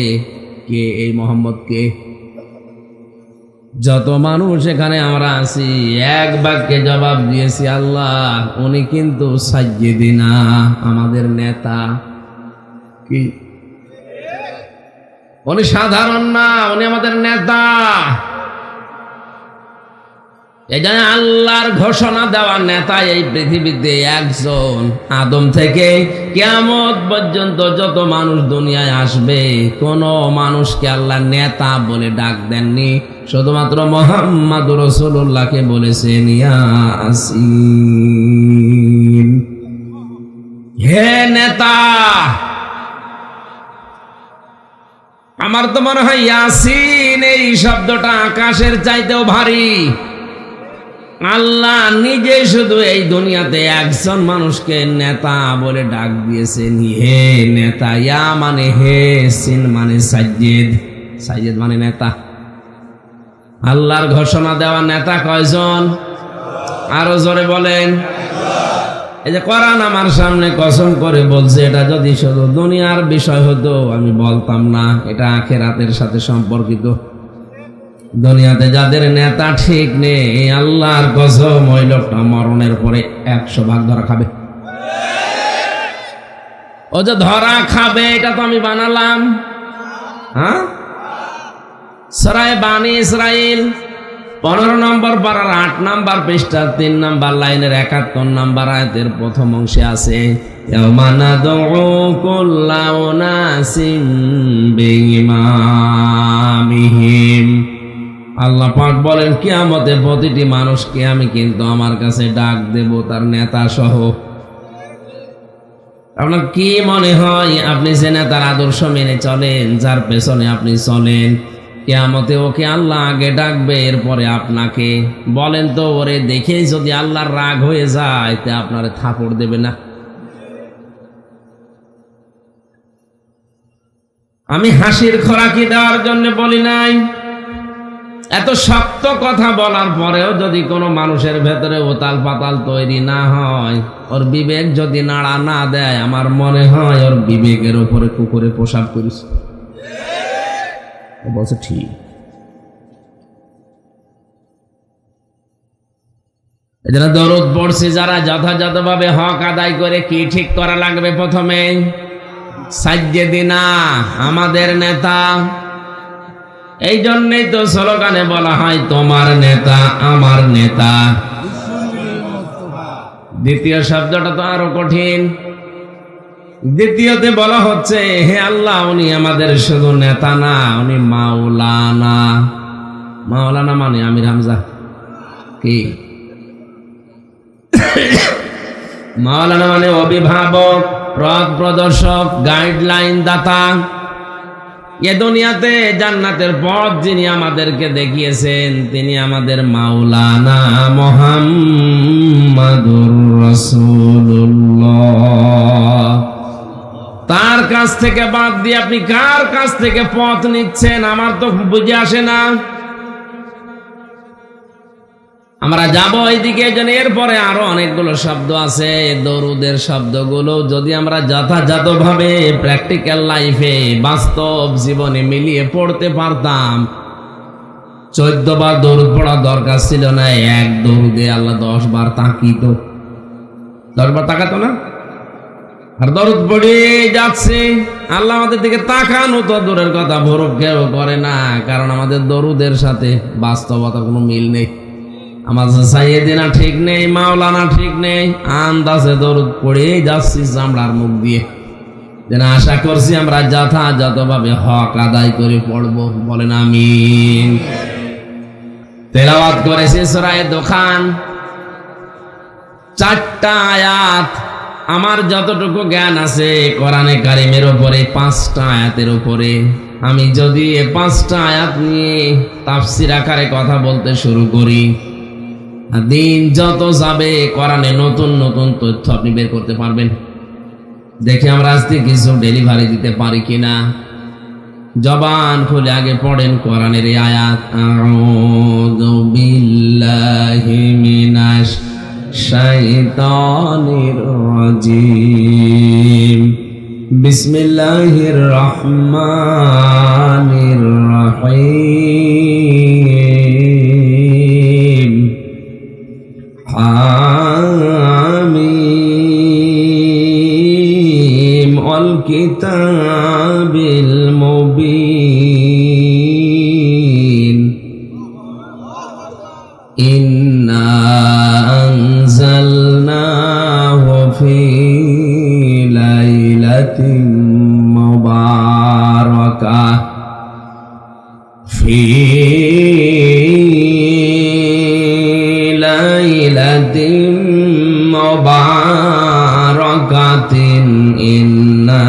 কে এই মুহাম্মদ? কে? যত মানুষ এখানে আমরা আছি এক বাক্যে জবাব দিয়েছি, আল্লাহ উনি কিন্তু সাইয়্যিদিনা, আমাদের নেতা। কি? উনি সাধারণ না, উনি আমাদের নেতা। এই জন্য আল্লাহর ঘোষণা দেওয়া নেতা এই পৃথিবীতে একজন। আদম থেকে কিয়ামত পর্যন্ত যত মানুষ দুনিয়ায় আসবে, কোন মানুষকে আল্লাহ নেতা বলে ডাক দেননি। শুধুমাত্র মুহাম্মদুর রাসূলুল্লাহকে বলেছেন ইয়াসিন, হে নেতা। আমার তো মনে হয় ইয়াসিন এই শব্দটা আকাশের চাইতেও ভারী। আল্লাহ নিজে শুধু এই দুনিয়াতে একজন মানুষকে নেতা বলে ডাক দিয়েছেন, হে নেতা। ইয়া মানে হে, সিন মানে সাইয়্যিদ, সাইয়্যিদ মানে নেতা। আল্লাহর ঘোষণা দেওয়া নেতা কয়জন? আরো জোরে বলেন। এই যে কোরআন আমার সামনে কসম করে বলছে, এটা যদি শুধু দুনিয়ার বিষয় হতো আমি বলতাম না, এটা আখিরাতের সাথে সম্পর্কিত। দুনিয়াতে যাদের নেতা ঠিক নেই, আল্লাহর কসম ওই লোকটা মরণের পরে 100 ভাগ ধরা খাবে। ও যে ধরা খাবে এটা তো আমি বানালাম। হ্যাঁ, সূরা বানী ইসরাইল 15 নম্বর পারার 8 নম্বর পৃষ্ঠা 3 নম্বর লাইনের 71 নম্বর আয়াতের প্রথম অংশে আছে, ইয়াওমা নাদউ কুল্লা উনাসিম বিইমামিহিম। আল্লাহ পাক বলেন, কিয়ামতে প্রতিটি মানুষকে আমি কিন্তু আমার কাছে ডাক দেব তার নেতা সহ। আপনার কি মনে হয়, আপনি যে নেতার আদর্শ মেনে চলেন, যার পেছনে আপনি চলেন, কিয়ামতে ওকে আল্লাহ আগে ডাকবে, এরপরে আপনাকে? বলেন তো, ওরে দেখেই যদি আল্লাহর রাগ হয়ে যায় তে আপনারে থাপড় দেবে না? আমি হাসির খোরাকি দেওয়ার জন্য বলি নাই। এত শক্ত কথা বলার পরেও যদি কোনো মানুষের ভেতরে উতাল পাতাল তৈরি না হয়, ওর বিবেক যদি নাড়া না দেয়, আমার মনে হয় ওর বিবেকের উপরে কুকুরে পোশাক করিস। ও বলছে ঠিক। এরা দরুদ পড়ছে যারা যথাযথভাবে হক আদায় করে, কি ঠিক করা লাগবে? প্রথমে সাইয়্যিদিনা, আমাদের নেতা। এই জন্যই তো স্লোগানে বলা হয়, তোমার নেতা আমার নেতা। দ্বিতীয় শব্দটা তো আরো কঠিন। দ্বিতীয়তে বলা হচ্ছে, হে আল্লাহ উনি আমাদের শুধু নেতা না, উনি মাওলানা। মাওলানা মানে আমির হামজা। কি? মাওলানা মানে অভিভাবক, পথ প্রদর্শক, গাইডলাইন দাতা। এ দুনিয়াতে জান্নাতের পথ যিনি আমাদেরকে দেখিয়েছেন তিনি আমাদের মাওলানা মুহাম্মাদুর রাসূলুল্লাহ। তার কাছ থেকে বাদ দিয়ে আপনি কার কাছ থেকে পথ নিচ্ছেন আমার তো বুঝে আসে না। আমরা যাবো এইদিকে, যেন এরপরে আরো অনেকগুলো শব্দ আছে। দরুদের শব্দগুলো যদি আমরা যথাযথভাবে প্র্যাকটিক্যাল লাইফে বাস্তব জীবনে মিলিয়ে পড়তে পারতাম, 14 বার দরুদ পড়া দরকার ছিল না। এক দরুদে আল্লাহ 10 বার তাকিত, 10 বার তাকাতো না। আর দরুদ পড়ে যাচ্ছে, আল্লাহ আমাদের দিকে তাকানো তো দূরের কথা, ভরক কেউ করে না, কারণ আমাদের দরুদের সাথে বাস্তবতা কোনো মিল নেই। আমাদের সাইয়েদিনা ঠিক নেই, মাওলানা ঠিক নেই, আন্দাজে দরুদ পড়ে যাচ্ছি চামড়ার মুখ দিয়ে। যেন আশা করছি আমরা যথাযথভাবে হক আদায় করে পড়বো। বলেন আমিন। তেলাওয়াত করেছি সূরা দোখান, 4টা আয়াত। আমার যতটুকু জ্ঞান আছে কোরআনে কারিমের উপরে 5টা আয়াতের উপরে, আমি যদি এই 5টা আয়াত নিয়ে তাফসীর আকারে কথা বলতে শুরু করি, দিন যত যাবে কোরআনে নতুন নতুন তথ্য আপনি বের করতে পারবেন। দেখি আমরা আজকে কিছু ডেলিভারি দিতে পারি কিনা। জবান খুলে আগে পড়েন কোরআনের এই আয়াত। আউযু বিল্লাহি মিনাশ শাইতানির রাজিম। বিসমিল্লাহির রহমানির রহিম। হামিম ওয়াল কিতাবিল মুবিন। ইন্না আনজালনাহু ফি লাইলাতিন মুবারাকাহ ফি লাইলাতিন মুবারাকাতিন ইন্না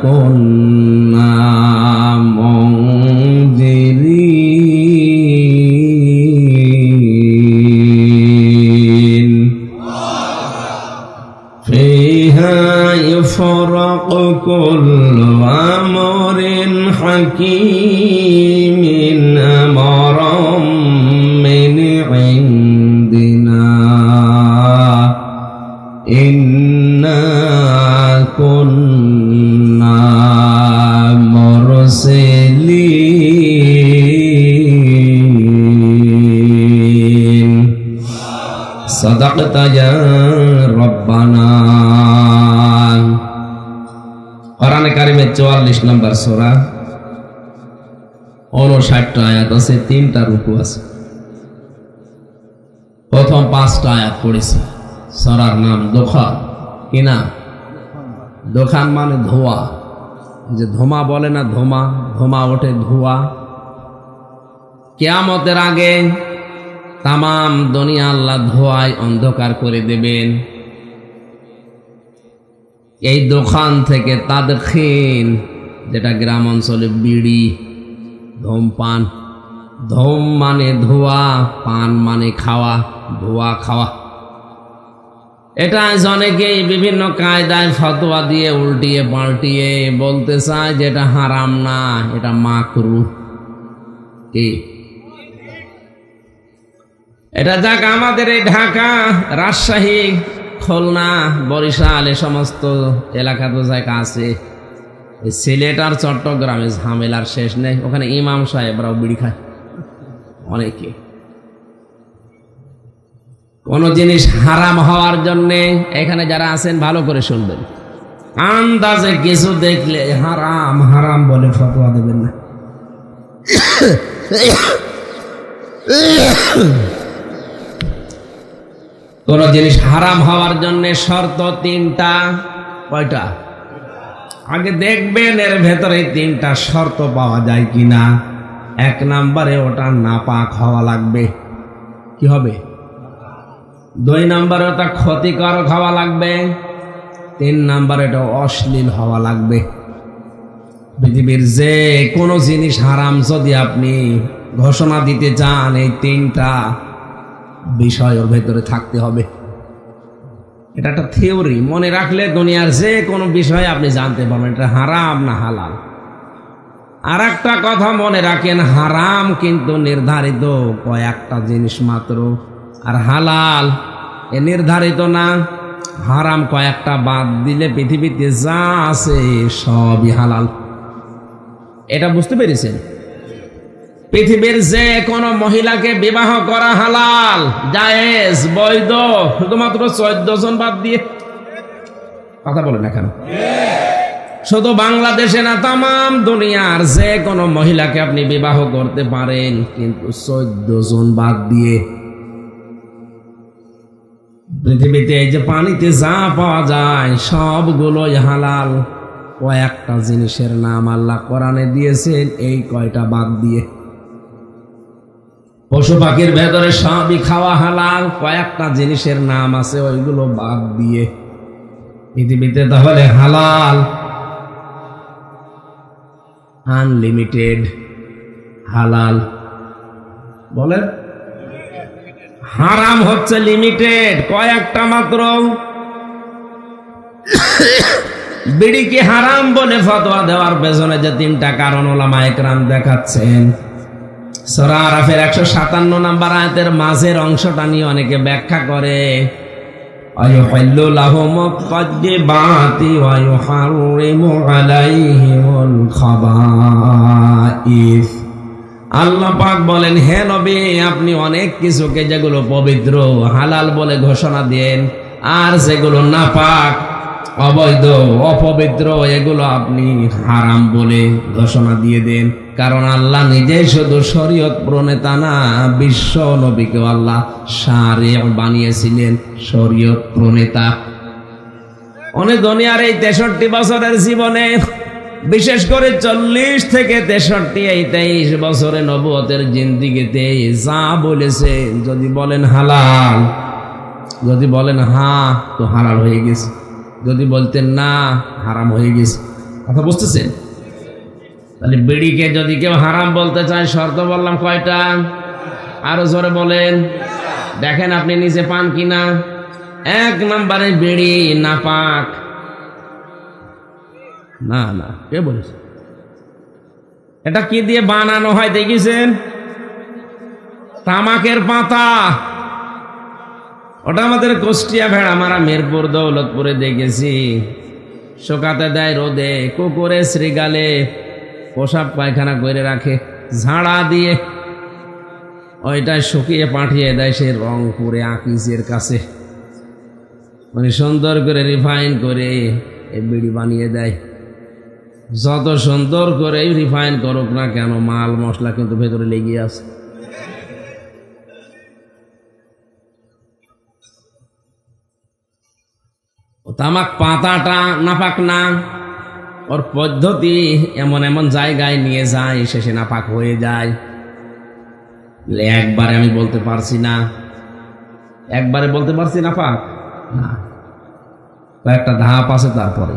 কুন্না মুনজিরিন ফিহা ইউফরাকু কুল্লু আমরিন হাকীমিন আমরাম মিন ইনদিনা ইন্না কুন্না মুরসিলিন। সাদাকতা ইয়া রব্বানা। কোরআনে কারিমের 44 নম্বর সূরা, 59টা আয়াত আছে, 3টা রুকু আছে। প্রথম 5টা আয়াত পড়েছে। সূরার নাম দোখান। কি না? দোখান মানে ধোঁয়া। যে ধোঁয়া বলে না, ধোঁয়া ধোঁয়া ওঠে, ধোঁয়া। কিয়ামতের আগে তামাম দুনিয়া আল্লাহ ধোঁয়ায় অন্ধকার করে দেবেন। এই দোকান থেকে তাদখিন, যেটা গ্রাম অঞ্চলে বিড়ি, ধূমপান। ধূম মানে ধোঁয়া, পান মানে খাওয়া, ধোঁয়া খাওয়া। এটা অনেকেই বিভিন্ন কায়দায় ফতোয়া দিয়ে উল্টিয়ে পাল্টিয়ে বলতে চায় যে এটা হারাম না, এটা মাকরুহ। কি এটা? যাক, আমাদের এই ঢাকা, রাজশাহী, খুলনা, বরিশাল, এ সমস্ত এলাকা তো জায়গা আছে। সিলেট আর চট্টগ্রামে ঝামেলার শেষ নেই। ওখানে ইমাম সাহেবরাও বিড়ি খায় অনেকে। কোন জিনিস হারাম হওয়ার জন্যে, এখানে যারা আছেন ভালো করে শুনবেন, আন্দাজে কিছু দেখলে হারাম হারাম বলে ফতোয়া দেবেন না। কোন জিনিস হারাম হওয়ার জন্য শর্ত 3টা। কয়টা? আগে দেখবেন এর ভেতরে 3টা শর্ত পাওয়া যায় কিনা। 1 নম্বরে ওটা নাপাক হওয়া লাগবে। কি হবে? 2 নম্বরে ওটা ক্ষতিকারক হওয়া লাগবে। 3 নম্বরে এটা অশ্লীল হওয়া লাগবে। পৃথিবীর যে কোনো জিনিস হারাম যদি আপনি ঘোষণা দিতে চান, এই তিনটা বিষয় ওর ভেতরে থাকতে হবে। এটা একটা থিওরি, মনে রাখলে দুনিয়ার যে কোনো বিষয় আপনি জানতে পারবেন এটা হারাম না হালাল। আর একটা কথা মনে রাখেন, হারাম কিন্তু নির্ধারিত কয়েকটা জিনিস মাত্র, আর হালাল এ নির্ধারিত না। হারাম কয়েকটা বাদ দিলে পৃথিবীতে যা আছে সবই হালাল। এটা বুঝতে পেরেছেন? পৃথিবীর যে কোনো মহিলাকে বিবাহ করা হালাল, জায়েজ, বৈধ, শুধুমাত্র 14 জন বাদ দিয়ে। কথা বলে না কেন? শুধু বাংলাদেশে না, তামাম দুনিয়ার যে কোনো মহিলাকে আপনি বিবাহ করতে পারেন, কিন্তু 14 জন বাদ দিয়ে। পৃথিবীতে এই যে পানিতে যা পাওয়া যায় সবগুলোই হালাল, কয়েকটা জিনিসের নাম আল্লাহ কোরআনে দিয়েছেন, এই কয়টা বাদ দিয়ে। পশু পাখির ভেতরে সবই খাওয়া হালাল, কয়েকটা জিনিসের নাম আছে ওইগুলো বাদ দিয়ে। পৃথিবীতে তাহলে হালাল আনলিমিটেড, হালাল বলে, হারাম হচ্ছে লিমিটেড, কয়েকটা মাত্র। বিড়িকে হারাম বলে ফতোয়া দেওয়ার পেছনে যে তিনটা কারণ ওলামায়ে কেরাম দেখাচ্ছেন, সূরা আরাফের 157 নম্বর আয়াতের মাঝের অংশটা নিয়ে অনেকে ব্যাখ্যা করে, আয়ুহিল্লু লাহুমুত তাইয়্যিবাতি ওয়া ইউহাররিমু আলাইহিমুল খাবাইস। আল্লাহ পাক বলেন, হে নবী, আপনি অনেক কিছুকে যেগুলো পবিত্র হালাল বলে ঘোষণা দেন, আর যেগুলো নাপাক, অবৈধ, অপবিত্র, এগুলো আপনি হারাম বলে ঘোষণা দিয়ে দেন। কারণ আল্লাহ নিজেই শুধু শরীয়ত প্রণেতা না, বিশ্ব নবীকেও আল্লাহ শারিয়া বানিয়েছিলেন, শরীয়ত প্রণেতা। অনেক দুনিয়ার এই 63 বছরের জীবনে, বিশেষ করে 40 থেকে 63, এই 23 বছরে নবুয়তের জিন্দিগিতে যা বলেছে, যদি বলেন হালাল, যদি বলেন হ্যাঁ, তো হালাল হয়ে গেছে, যদি বলতেন না, হারাম হয়ে গেছে। কথা বুঝতেছেন? তাহলে বিড়িকে যদি কেউ হারাম বলতে চায়, শর্ত বললাম কয়টা? আরো জোরে বলেন। দেখেন আপনি নিজে পান কিনা। 1 নম্বরে বিড়ি নাপাক। না না, কে বলেছে? এটা কি দিয়ে বানানো হয় দেখেছেন? তামাকের পাতা। ওটা আমাদের কুষ্টিয়া ভেড়ামারা, মিরপুর, দৌলতপুরে দেখেছি। শুকাতে দেয় রোদে, কুকুরে শ্রীগালে পোশাক পায়খানা করে রাখে, ঝাড়া দিয়ে ওইটা শুকিয়ে পাঠিয়ে দেয় সে রংপুরে আকিজের কাছে, মানে সুন্দর করে রিফাইন করে এই বিড়ি বানিয়ে দেয়। যত সুন্দর করে রিফাইন করুক না কেন, মাল মশলা কিন্তু ভেতরে লেগে আছে। তামাক পাতাটা নাপাক না, ওর পদ্ধতি এমন এমন জায়গায় নিয়ে যায়, শেষে নাপাক হয়ে যায়। একবারে আমি বলতে পারছি না, একবারে বলতে পারছি নাপাক না, কয়েকটা ধাপ আছে। তারপরে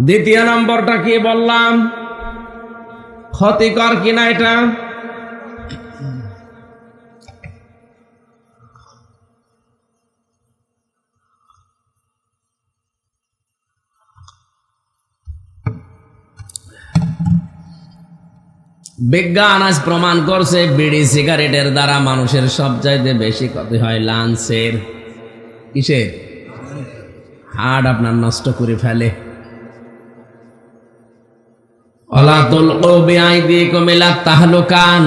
দ্বিতীয় নম্বরটা কি বললাম? ক্ষতিকর কিনা এটা? বিজ্ঞান আজ প্রমাণ করছে, বিড়ি সিগারেটের দ্বারা মানুষের সবচাইতে বেশি ক্ষতি হয় লাঞ্চের। কিসের? হার্ট আপনার নষ্ট করে ফেলে।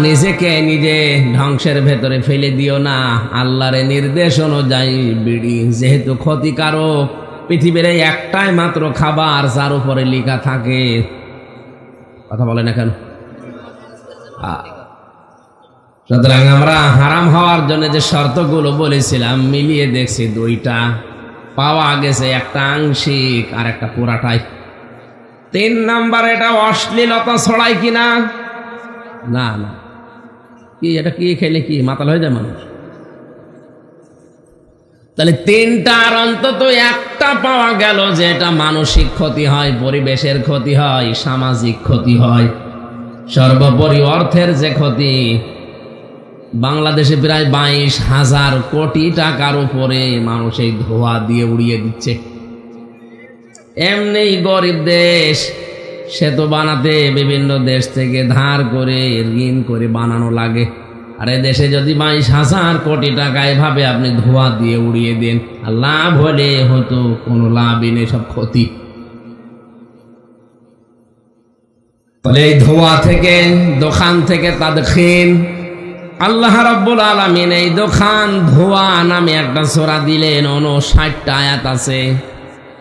নিজেকে নিজে ধ্বংসের ভেতরে ফেলে দিও না। আল্লাহর নির্দেশ অনুযায়ী বিড়ি যেহেতু ক্ষতিকারক, পৃথিবীর একটাই মাত্র খাবার যার উপরে লেখা থাকে, কথা বলে না কেন? সুতরাং আমরা হারাম হওয়ার জন্য যে শর্তগুলো বলেছিলাম মিলিয়ে দেখছি, 2টা পাওয়া গেছে, একটা আংশিক আর একটা পুরাটাই। 3 নাম্বার, এটা অশ্লীলতা ছড়ায় কিনা? না না। কি এটা? কি খেলে কি মাতাল হয়ে যায় মানুষ? তাহলে তিনটার অন্তত একটা পাওয়া গেল যে এটা মানসিক ক্ষতি হয়, পরিবেশের ক্ষতি হয়, সামাজিক ক্ষতি হয়, সর্বোপরি অর্থের যে ক্ষতি। বাংলাদেশে প্রায় 22,000 কোটি টাকার উপরে মানুষ এই ধোঁয়া দিয়ে উড়িয়ে দিচ্ছে। এমনি গরিব দেশ, সেতু বানাতে বিভিন্ন দেশ থেকে ধার করে ঋণ করে বানানো লাগে। আর এই দেশে যদি 22,000 কোটি টাকা এভাবে আপনি ধোঁয়া দিয়ে উড়িয়ে দেন, আর লাভ হলে হয়তো কোনো লাভই নেই, সব ক্ষতি। তাহলে এই ধোঁয়া থেকে, দোকান থেকে তাদখিন, আল্লাহ রাব্বুল আলামিন এই দোকান ধোঁয়া নামে একটা সূরা দিলেন। 59টা আয়াত আছে।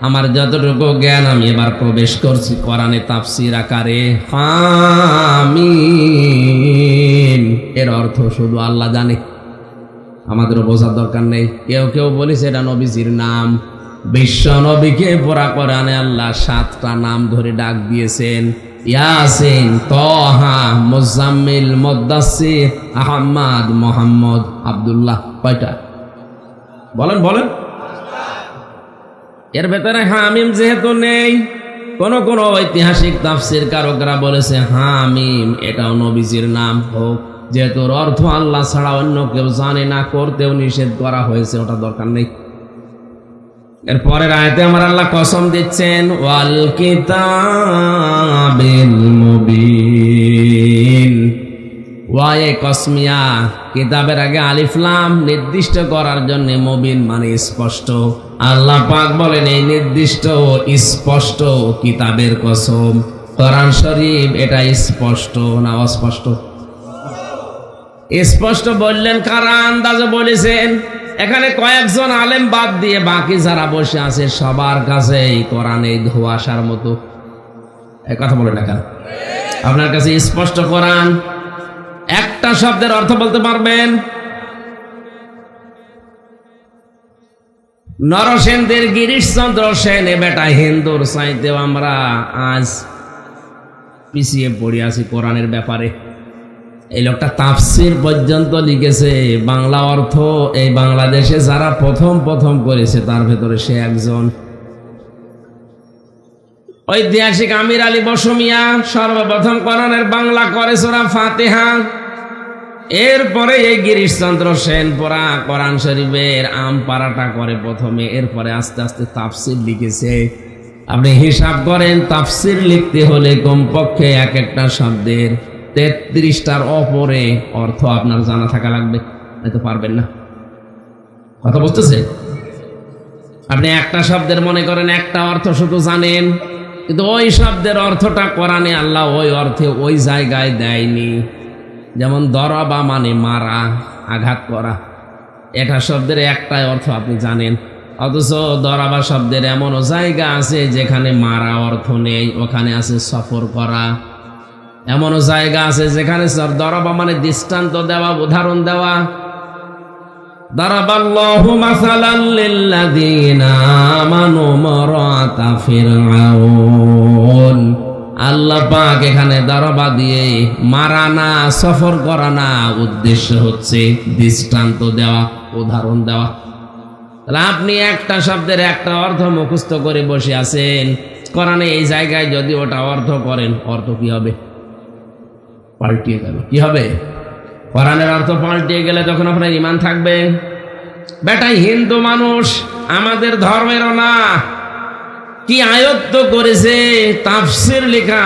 আমার যতটুকু জ্ঞান আমি এবার প্রবেশ করছি কোরআনে তাফসীর আকারে। আমিন এর অর্থ শুধু আল্লাহ জানে, আমাদেরও বোঝার দরকার নেই। কেউ কেউ বলেছে এটা নবীজির নাম। বিশ্ব নবীকে পুরা কোরআনে আল্লাহ 7টা নাম ধরে ডাক দিয়েছেন। ইয়াসিন, তাহা, মুজাম্মিল, মুদ্দাসসির, আহমদ, মুহাম্মদ, আব্দুল্লাহ। কয়টা বলেন বলেন? এর ভেতরে হামিম যেহেতু নেই, কোন কোন ঐতিহাসিক তাফসীর কারকরা বলেছে হামিম এটাও নবীজির নাম হোক, যেহেতু অর্থ আল্লাহ ছাড়া অন্য কেউ জানে না, করতেও নিষেধ করা হয়েছে, ওটা দরকার নেই। এরপরের আয়াতে আমার আল্লাহ কসম দিচ্ছেন, ওয়াল কিতাবিল মুবিন। ওয়ায়ে কসমিয়া, কিতাবের আগে আলিফ লাম নির্দিষ্ট করার জন্য, মুবিন মানে স্পষ্ট। আল্লাহ পাক বলেন এই নির্দিষ্ট স্পষ্ট কিতাবের কসম। কোরআন শরীফ এটা স্পষ্ট না অস্পষ্ট? স্পষ্ট বললেন কারা আন্দাজে বলেছেন? এখানে কয়েকজন আলেম বাদ দিয়ে বাকি যারা বসে আছে সবার কাছে এই কোরআন এই ধোঁয়াশার মতো। এই কথা বলেন না কেন? আপনার কাছে স্পষ্ট কোরআন, একটা শব্দের অর্থ বলতে পারবেন? নরসেনদের গিরিশচন্দ্র সেন, এ বেটা হিন্দুর চাইতেও আমরা আজ পিছিয়ে পড়ে আছি কোরআনের ব্যাপারে। এই লোকটা তাফসীর পর্যন্ত লিখেছে, বাংলা অর্থ এই বাংলাদেশে যারা প্রথম করেছে তার ভেতরে সে একজন। ঐতিহাসিক আমির আলী বসুমিয়া সর্বপ্রথম কোরআনের বাংলা করে সূরা ফাতিহা। এরপরে এই গিরিশচন্দ্র সেন পড়া কোরআন শরীফের আমপারাটা করে প্রথমে, এরপরে আস্তে আস্তে তাফসীর লিখেছে। আপনি হিসাব করেন, তাফসীর লিখতে হলে কমপক্ষে এক একটা শব্দের 33টার ওপরে অর্থ আপনার জানা থাকা লাগবে, হয়তো পারবেন না। কথা বুঝতেছে? আপনি একটা শব্দের মনে করেন একটা অর্থ শুধু জানেন, কিন্তু ওই শব্দের অর্থটা কোরআনে আল্লাহ ওই অর্থে ওই জায়গায় দেয়নি। যেমন দরাবা মানে মারা, আঘাত করা, এটা শব্দের একটাই অর্থ আপনি জানেন, অথচ দরাবা শব্দের এমনও জায়গা আছে যেখানে মারা অর্থ নেই, ওখানে আছে সফর করা। এমনও জায়গা আছে যেখানে দরাবা মানে দৃষ্টান্ত দেওয়া, উদাহরণ দেওয়া। দারাবাল্লাহু মাসালান লিল্লাযীনা আমানু মারাতা ফিরআউন। আল্লাহ পাক এখানে দারাবা দিয়ে মারা না, সফর করা না, উদ্দেশ্য হচ্ছে দৃষ্টান্ত দেওয়া, উদাহরণ দেওয়া। তাহলে আপনি একটা শব্দের একটা অর্থ মুখস্থ করে বসে আছেন, কোরআনে এই জায়গায় যদি ওটা অর্থ করেন, অর্থ কি হবে? পাল্টিয়ে গেল। কি হবে? কোরআনের অর্থ পাল্টিয়ে গেলে তখন আপনার ঈমান থাকবে? বেটা হিন্দু মানুষ, আমাদের ধর্মেরও না, কি আয়ত্ত করেছে তাফসীর লেখা,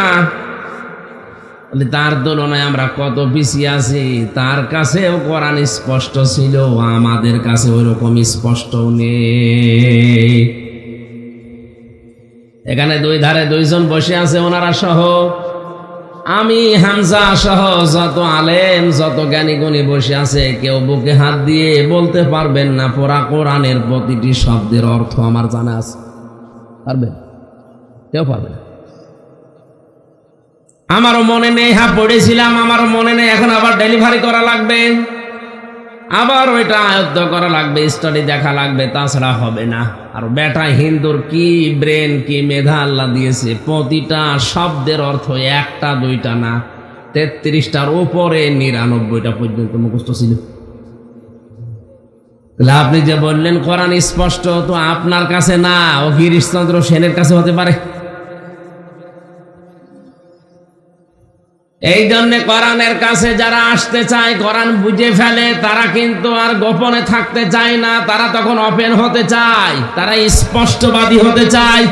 তার তুলনায় আমরা কত পিছিয়ে আছি। তার কাছেও কোরআন স্পষ্ট ছিল, আমাদের কাছে ওইরকম স্পষ্ট নেই। এখানে দুই ধারে দুইজন বসে আছে, ওনারা সহ আমি হামজা সহ যত আলেম যত জ্ঞানী গুণী বসে আছে, কেউ বুকে হাত দিয়ে বলতে পারবেন না পুরা কোরআনের প্রতিটি শব্দের অর্থ আমার জানা আছে। পারবেন? কেউ পারবে না। আমারও মনে নেই, হ্যাঁ পড়েছিলাম, আমারও মনে নেই, এখন আবার ডেলিভারি করা লাগবে, আবার ওইটা আয়ত্ত করা লাগবে, স্টাডি দেখা লাগবে, তাছাড়া হবে না। আর বেটা হিন্দুর কি ব্রেন, কি মেধা আল্লাহ দিয়েছে, প্রতিটা শব্দের অর্থ একটা দুইটা না, 33টার উপরে 99টা পর্যন্ত মুখস্থ ছিল। তাহলে আপনি যে বললেন কোরআন স্পষ্ট, তো আপনার কাছে না, ও গিরিশচন্দ্র সেনের কাছে হতে পারে। এই জন্য কোরআনের কাছে যারা আসতে চায়, কোরআন বুঝে ফেলে, তারা কিন্তু আর গোপনে থাকতে চায় না, তারা তখন ওপেন হতে চায়, তারা স্পষ্টবাদী হতে চায়।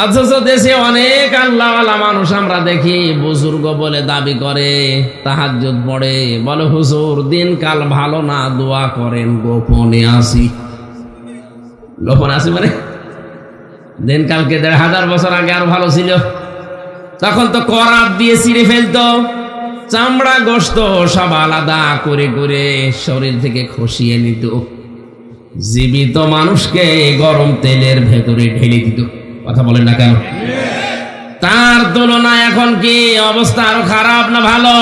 অথচ দেশে অনেক আল্লাহওয়ালা মানুষ আমরা দেখি, বুজুর্গ বলে দাবি করে, তাহাজ্জুদ পড়ে, বলে হুজুর দিনকাল ভালো না, দোয়া করেন, গোপনে আসি। গোপনে আসি মানে দিনকালকে ১,৫০০ বছর আগে আর ভালো ছিল, তখন তো করাত দিয়ে ছিঁড়ে ফেলতো, চামড়া গোশত সব আলাদা করে করে শরীর থেকে খসিয়ে নিত, জীবিত মানুষকে গরম তেলের ভেতরে ঢেলে দিত। কথা বলেন না কেন? তার তুলনায় এখন কি অবস্থা, আরো খারাপ না ভালো?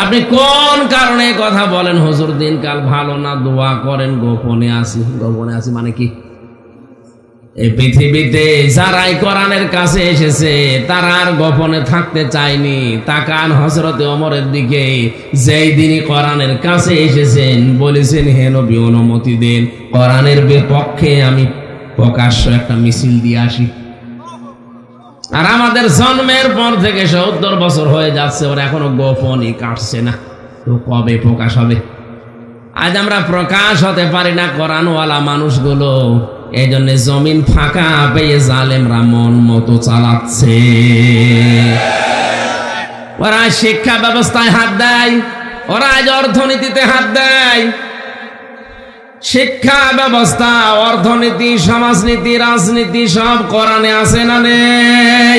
আপনি কোন কারণে কথা বলেন হুজুর দিনকাল ভালো না, দোয়া করেন, গোপনে আসি? গোপনে আসি মানে কি? এই পৃথিবীতে যারাই কোরআনের কাছে এসেছে তারা আর গোপনে থাকতে চায়নি। তাকান হযরতে ওমরের দিকে, যেই দিনই কোরআনের কাছে এসেছেন বলেছেন, হে নবী অনুমতি দেন, কোরআনের বিপক্ষে আমি প্রকাশ্য একটা মিছিল দিয়ে আসি। আর আমাদের জন্মের পর থেকে ৭০ বছর হয়ে যাচ্ছে, ওরা এখনো গোপনই কাটছে না, তো কবে প্রকাশ হবে? আজ আমরা প্রকাশ হতে পারি না কোরআনওয়ালা মানুষগুলো, এই জন্য জমিন ফাঁকা পেয়ে জালেমরা মন মতো চালাচ্ছে। ওরা শিক্ষা ব্যবস্থায় হাত দেয়, ওরা আজ অর্থনীতিতে হাত দেয়। শিক্ষা ব্যবস্থা, অর্থনীতি, সমাজনীতি, রাজনীতি সব কোরআনে আছে না নেই?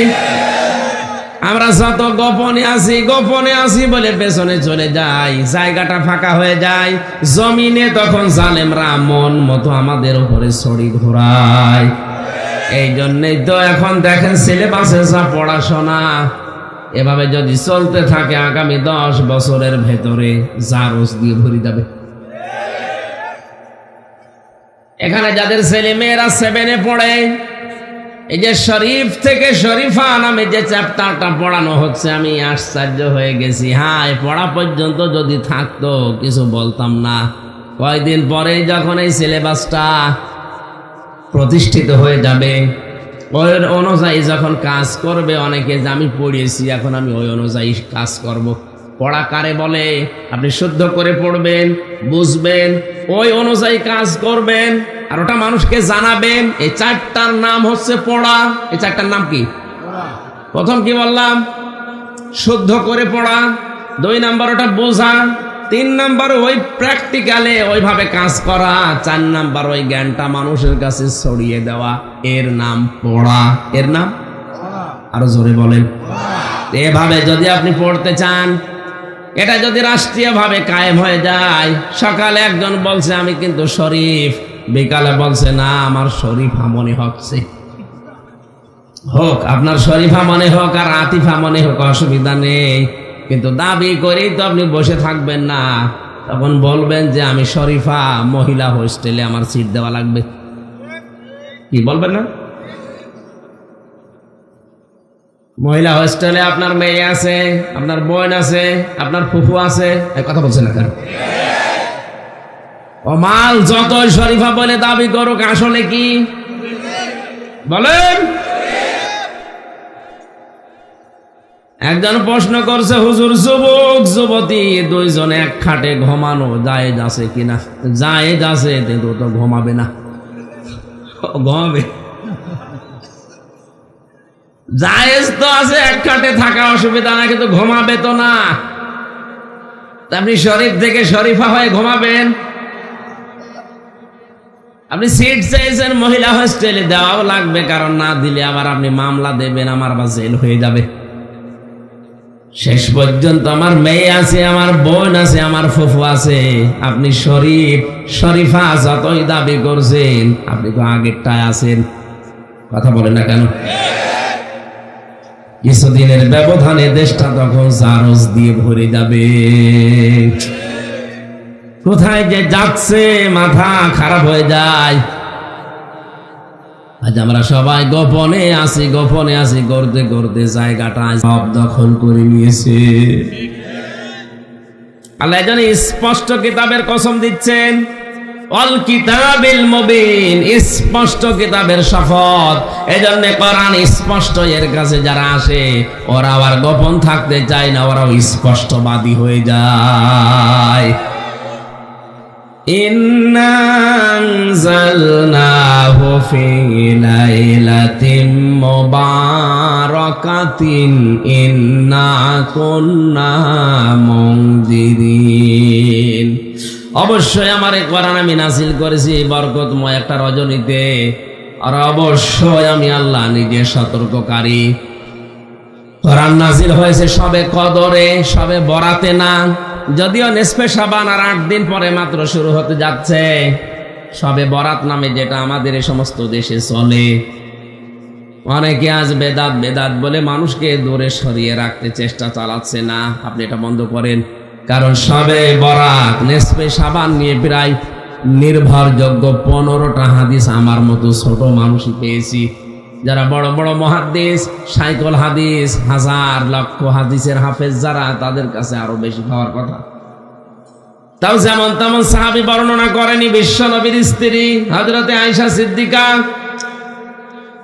আমরা যত গোপনে আসি বলে পেছনে চলে যাই, জায়গাটা ফাঁকা হয়ে যায়, জমিনে তখন জালেমরা মন মতো আমাদের উপরে ছড়ি ঘোরায়। এই জন্যই তো এখন দেখেন সিলেবাসে যা পড়াশোনা, এভাবে যদি চলতে থাকে আগামী 10 বছরের ভেতরে জারজ দিয়ে ভরে যাবে। এখানে যাদের ছেলে মেয়েরা 7-এ পড়ে, এই যে শরীফ থেকে শরীফা নামে যে চ্যাপ্টারটা পড়ানো হচ্ছে, আমি আশ্চর্য হয়ে গেছি। হ্যাঁ, পড়া পর্যন্ত যদি থাকতো কিছু বলতাম না। কয়েকদিন পরে যখন এই সিলেবাসটা প্রতিষ্ঠিত হয়ে যাবে, ওই অনুযায়ী যখন কাজ করবে অনেকে, যে আমি পড়িয়েছি এখন আমি ওই অনুযায়ী কাজ করব। পড়া কারে বলে? আপনি শুদ্ধ করে পড়বেন, বুঝবেন, ওই অনুযায়ী কাজ করবেন, আর ওটা মানুষকে জানাবেন। এই 4টার নাম হচ্ছে পড়া। এই 4টার নাম কি? প্রথম কি বললাম? শুদ্ধ করে পড়া। 2 নাম্বার ওটা বোঝা। 3 নাম্বার ওই প্র্যাকটিক্যালে ওইভাবে কাজ করা। 4 নাম্বার ওই জ্ঞানটা মানুষের কাছে ছড়িয়ে দেওয়া। এর নাম পড়া। এর নাম আরো জোরে বলেন। এভাবে যদি আপনি পড়তে চান, এটা যদি রাষ্ট্রীয়ভাবে কায়েম হয়ে যায়, সকালে একজন বলছে আমি কিন্তু শরীফ, বিকালে বলছে না আমার শরীফা মনে হচ্ছে। হোক, আপনার শরীফা মনে হোক আর আতিফা মনে হোক, অসুবিধা নেই, কিন্তু দাবি করেই তো আপনি বসে থাকবেন না। তখন বলবেন যে আমি শরীফা, মহিলা হোস্টেলে আমার সিট দেওয়া লাগবে। কি বলবেন না? মহিলা হোস্টেলে আপনার মেয়ে আছে, আপনার বোন আছে, আপনার ফুফু আছে, এই কথা বলছেন না কেন? ও মাল যত শরীফা বলে দাবি করুক, আসলে কি বলেন? একজন প্রশ্ন করছে, হুজুর যুবক যুবতী 2 জনে এক খাটে ঘুমানো জায়েজ আছে কিনা? জায়েজ আছে, কিন্তু তো ঘুমাবে না। ঘুমাবে? জায়েজ তো আছে, এক খাটে থাকা অসুবিধা না, কিন্তু ঘুমাবে তো না। আপনি শরীফ থেকে শরীফা হয়ে ঘুমাবেন? আপনি সিট চাইছেন মহিলা হোস্টেলে, দেওয়াও লাগবে, কারণ না দিলে আবার আপনি মামলা দেবেন, আমার বা জেল হয়ে যাবে। শেষ পর্যন্ত আমার মেয়ে আছে, আমার বোন আছে, আমার ফুফু আছে, আপনি শরীফ শরীফা যতই দাবি করছেন, আপনি তো আগেরটায় আছেন। কথা বলেন না কেন? কিছুদিনের ব্যবধানে দেশটা তখন জারজ দিয়ে ভরে যাবে। কোথায় যে যাচ্ছে, মাথা খারাপ হয়ে যায়। আজ আমরা সবাই গোপনে আছি করতে করতে জায়গাটা সব দখল করে নিয়েছে। আল্লাহ জানি স্পষ্ট কিতাবের কসম দিচ্ছেন, অল কিতাবিল মুবিন, স্পষ্ট কিতাবের শপথ। এজন্য কোরআন স্পষ্ট, এর কাছে যারা আসে ওরা আর গোপন থাকতে চায় না, ওরাও স্পষ্টবাদী হয়ে যায়। ইন্না আনজালনাহু ফি লাইলাতিন মুবারাকাতিন ইন্না কুন্না মুনজিরিন। অবশ্যই আমার এই কোরআন আমি নাযিল করেছি বরকতময় একটা রজনীতে, আর অবশ্যই আমি আল্লাহ নিজে সতর্ককারী। কোরআন নাযিল হয়েছে সবে কদরে, সবে বরাতে না, যদিও নিসফে শাবান আর 8 দিন পরে মাত্র শুরু হতে যাচ্ছে। সবে বরাত নামে যেটা আমাদের এই সমস্ত দেশে চলে, অনেকে আজ বেদাত বেদাত বলে মানুষকে দূরে সরিয়ে রাখতে চেষ্টা চালাচ্ছে। না, আপনি এটা বন্ধ করেন, কারণ সবে বরাত নিসফে শাবান নিয়ে প্রায় নির্ভরযোগ্য 15টা হাদিস আমার মতো ছোট মানুষই পেয়েছি। যারা বড় বড় মুহাদ্দিস, সাইকল হাদিস, হাজার লক্ষ হাদিসের হাফেজ যারা, তাদের কাছে আরো বেশি পাওয়ার কথা। তাও যেমন তেমন সাহাবী বর্ণনা করেনি। বিশ্ব নবীর স্ত্রী হযরতে আয়েশা সিদ্দিকা,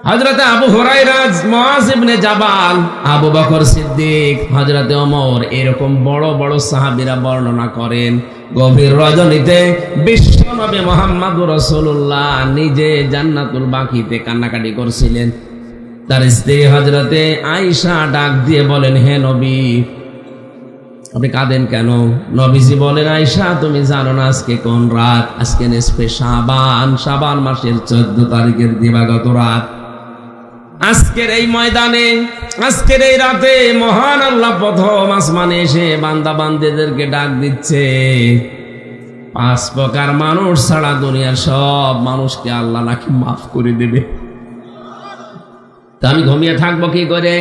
হযরতে আবু হুরায়রা, মুআয ইবনে জাবাল, আবু বকর সিদ্দিক, হযরতে ওমর, এরকম বড় বড় সাহাবীরা বর্ণনা করেন গভীর রজনীতে বিশ্ব নবী মুহাম্মদুর রাসূলুল্লাহ নিজে জান্নাতুল বাকিতে কান্নাকাটি করছিলেন। তার স্ত্রী হযরতে আয়েশা ডাক দিয়ে বলেন, হে নবী, আপনি কাঁদেন কেন? নবীজি বলেন, আয়েশা, তুমি জানো না আজকে কোন রাত? আজকে নিসফে শাবান, শাবান মাসের 14 তারিখের দিবাগত রাত। আজকের এই ময়দানে, আজকের এই রাতে মহান আল্লাহ প্রথম আসমানে এসে বান্দা বান্দীদেরকে ডাক দিচ্ছে। 5 প্রকার মানুষ ছাড়া দুনিয়ার সব মানুষকে আল্লাহ নাকি মাফ করে দেবে। তা আমি ঘুমিয়ে থাকবো কি করে?